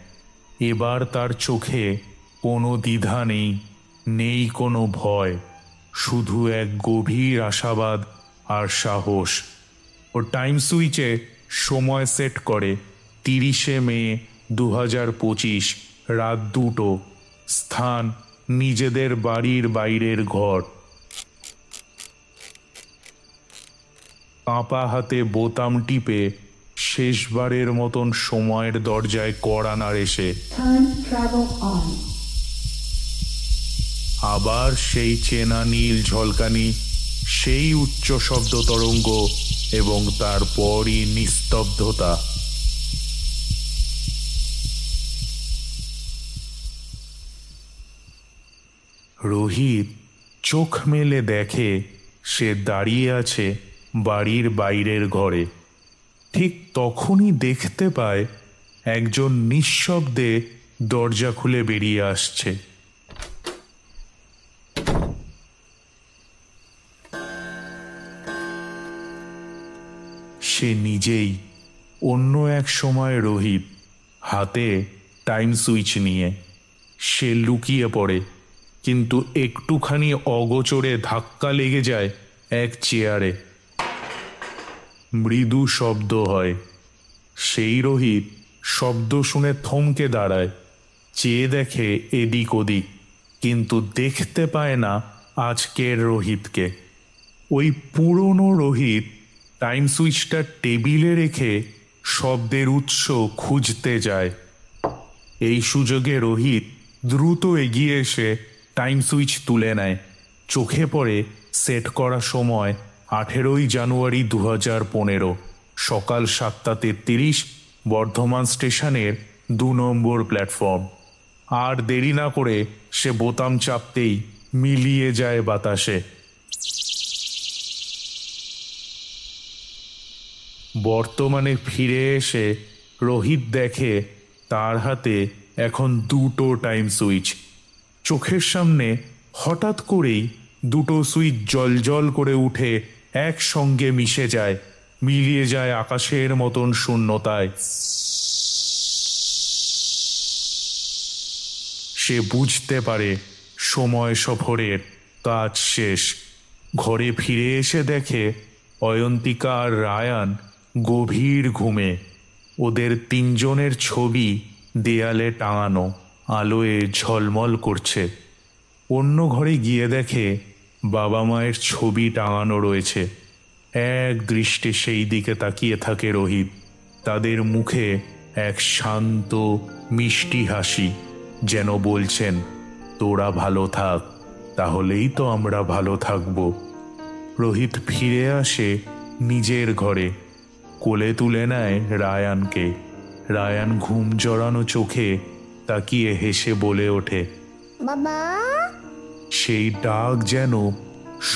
Speaker 2: এবার তার চোখে কোনো দ্বিধা নেই কোনো ভয়, শুধু এক গভীর আশাবাদ আর সাহস। ও টাইম সুইচে সময় সেট করে 30শে মে 2025, রাত 2টো, স্থান নিজেদের বাড়ির বাইরের ঘর। কাঁপা হাতে বোতাম টিপে শেষবারের মতন সময়ের দরজায় কড়া নাড়ে সে। আবার সেই চেনা নীল ঝলকানি, সেই উচ্চ শব্দ তরঙ্গ, এবং তারপরই নিস্তব্ধতা। রোহিত চোখ মেলে দেখে সে দাঁড়িয়ে আছে বাড়ির বাইরের ঘরে। ঠিক তখনই দেখতে পায় একজন নিঃশব্দে দরজা খুলে বেরিয়ে আসছে। সে নিজেই, অন্য এক সময় রোহিত, হাতে টাইম সুইচ নিয়ে। সে লুকিয়ে পড়ে, কিন্তু একটুখানি অগোচরে ধাক্কা লেগে যায় এক চেয়ারে। মৃদু শব্দ হয়। সেই রোহিত শব্দ শুনে থমকে দাঁড়ায়, চেয়ে দেখে এদিক ওদিক, কিন্তু দেখতে পায় না আজকের রোহিতকে। ওই পুরনো রোহিত টাইম সুইচটা টেবিলে রেখে শব্দের উৎস খুঁজতে যায়। এই সুযোগে রোহিত দ্রুত এগিয়ে এসে টাইম সুইচ তুলে নেয়। চোখে পড়ে সেট করা সময় 18ই জানুয়ারি 2015, সকাল 7:33, বর্ধমান স্টেশনের 2 নম্বর প্ল্যাটফর্ম। আর দেরি না করে সে বোতাম চাপতেই মিলিয়ে যায় বাতাসে। বর্তমানে ফিরে এসে রোহিত দেখে তার হাতে এখন দুটো টাইম সুইচ। চোখের সামনে হঠাৎ করেই দুটো সুইচ জ্বলজ্বল করে উঠে একসঙ্গে মিশে যায়, মিলিয়ে যায় আকাশের মতন শূন্যতায়। সে বুঝতে পারে সময় সফরের কাজ শেষ। ঘরে ফিরে এসে দেখে অয়ন্তিকা আর রায়ান গভীর ঘুমে। ওদের তিনজনের ছবি দেয়ালে টাঙানো, আলোয় ঝলমল করছে। অন্য ঘরে গিয়ে দেখে বাবা মায়ের ছবি টাঙানো রয়েছে। এক দৃষ্টে সেই দিকে তাকিয়ে থাকে রোহিত। তাদের মুখে এক শান্ত মিষ্টি হাসি, যেন বলছেন, তোরা ভালো থাক, তাহলেই তো আমরা ভালো থাকব। রোহিত ফিরে আসে নিজের ঘরে, কোলে তুলে নেয় রায়ানকে। রায়ান ঘুম জড়ানো চোখে তাকিয়ে হেসে বলে ওঠে,
Speaker 7: বাবা।
Speaker 2: সেই ডাক যেন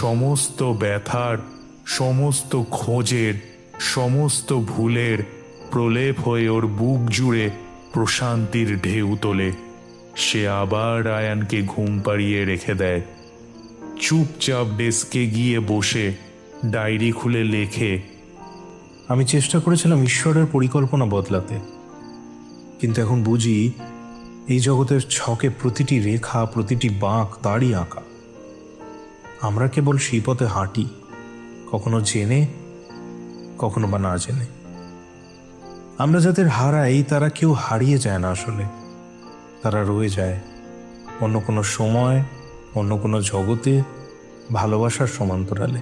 Speaker 2: সমস্ত ব্যথার, সমস্ত খোঁজের, সমস্ত ভুলের প্রলেপ হয়ে ওর বুক জুড়ে প্রশান্তির ঢেউ তোলে। সে আবার রায়ানকে ঘুম পাড়িয়ে রেখে দেয়। চুপচাপ ডেস্কে গিয়ে বসে ডায়েরি খুলে লেখে,
Speaker 5: আমি চেষ্টা করেছিলাম ঈশ্বরের পরিকল্পনা বদলাতে, কিন্তু এখন বুঝি এই জগতের ছকে প্রতিটি রেখা, প্রতিটি বাঁক তারই আঁকা। আমরা কেবল সেই পথে হাঁটি, কখনো জেনে, কখনো বা না জেনে। আমরা যাদের হারাই তারা কেউ হারিয়ে যায় না, আসলে তারা রয়ে যায় অন্য কোনো সময়, অন্য কোনো জগতে, ভালোবাসার সমান্তরালে।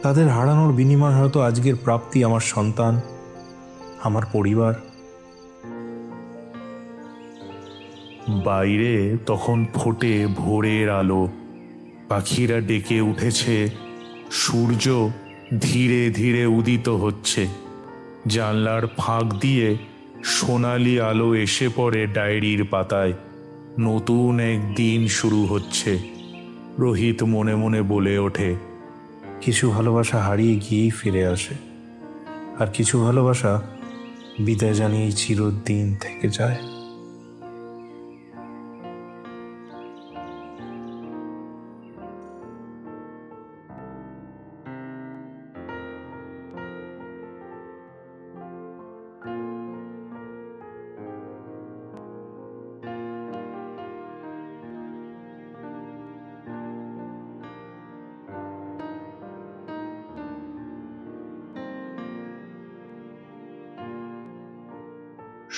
Speaker 5: তাদের হারানোর বিনিময় হয়তো আজকের প্রাপ্তি আমার সন্তান, আমার পরিবার।
Speaker 2: বাইরে তখন ফোটে ভোরের আলো, পাখিরা ডেকে উঠেছে, সূর্য ধীরে ধীরে উদিত হচ্ছে। জানলার ফাঁক দিয়ে সোনালি আলো এসে পড়ে ডায়েরির পাতায়। নতুন এক দিন শুরু হচ্ছে। রোহিত মনে মনে বলে ওঠে,
Speaker 5: কিছু ভালোবাসা হারিয়ে গিয়েই ফিরে আসে, আর কিছু ভালোবাসা বিদায় জানিয়েই চিরদিন থেকে যায়।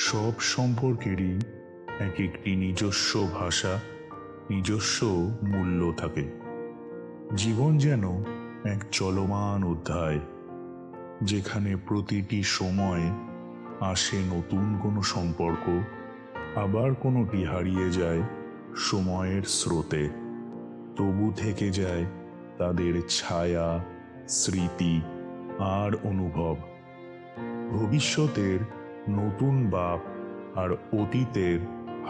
Speaker 6: সব সম্পর্কেরই এক একটি নিজস্ব ভাষা, নিজস্ব মূল্য থাকে। জীবন যেন এক চলমান অধ্যায়, যেখানে প্রতিটি সময় আসে নতুন কোনো সম্পর্ক, আবার কোনোটি হারিয়ে যায় সময়ের স্রোতে। তবু থেকে যায় তাদের ছায়া, স্মৃতি আর অনুভব। ভবিষ্যতের নতুন বাঁক আর অতীতের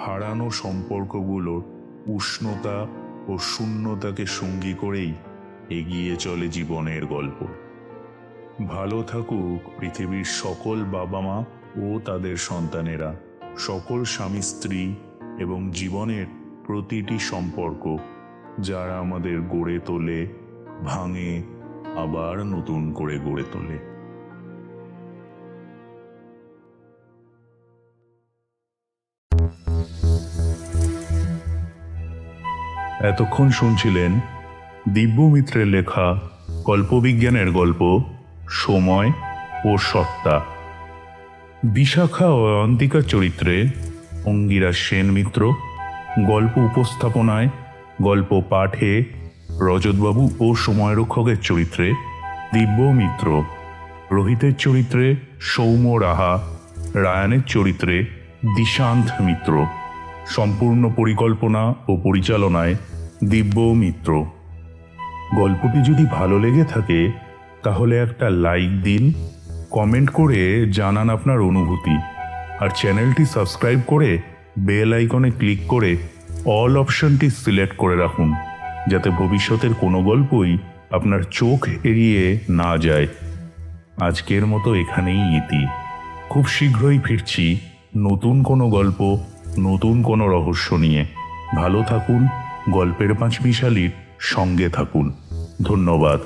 Speaker 6: হারানো সম্পর্কগুলোর উষ্ণতা ও শূন্যতাকে সঙ্গী করেই এগিয়ে চলে জীবনের গল্প। ভালো থাকুক পৃথিবীর সকল বাবা মা ও তাদের সন্তানেরা, সকল স্বামী স্ত্রী এবং জীবনের প্রতিটি সম্পর্ক, যারা আমাদের গড়ে তোলে, ভাঙে, আবার নতুন করে গড়ে তোলে। এতক্ষণ শুনছিলেন দিব্য মিত্রের লেখা কল্পবিজ্ঞানের গল্প সময় ও সত্তা। বিশাখা ও অয়ন্তিকার চরিত্রে অঙ্গিরা সেন মিত্র, গল্প উপস্থাপনায়, গল্প পাঠে রজতবাবু ও সময়রক্ষকের চরিত্রে দিব্য মিত্র, রোহিতের চরিত্রে সৌম্য রাহা, রায়ানের চরিত্রে দিশান্ত মিত্র। সম্পূর্ণ পরিকল্পনা ও পরিচালনায় দিব্য মিত্র। গল্পটি যদি ভালো লেগে থাকে তাহলে একটা লাইক দিন, কমেন্ট করে জানান আপনার অনুভূতি, আর চ্যানেলটি সাবস্ক্রাইব করে
Speaker 2: বেল আইকনে ক্লিক করে অল অপশনটি সিলেক্ট করে রাখুন, যাতে ভবিষ্যতের কোনো গল্পই আপনার চোখ এড়িয়ে না যায়। আজকের মতো এখানেই ইতি। খুব শীঘ্রই ফিরছি নতুন কোনো গল্প, নতুন কোনো রহস্য নিয়ে। ভালো থাকুন, গল্পের পাঁচমিশালির সঙ্গে থাকুন। ধন্যবাদ।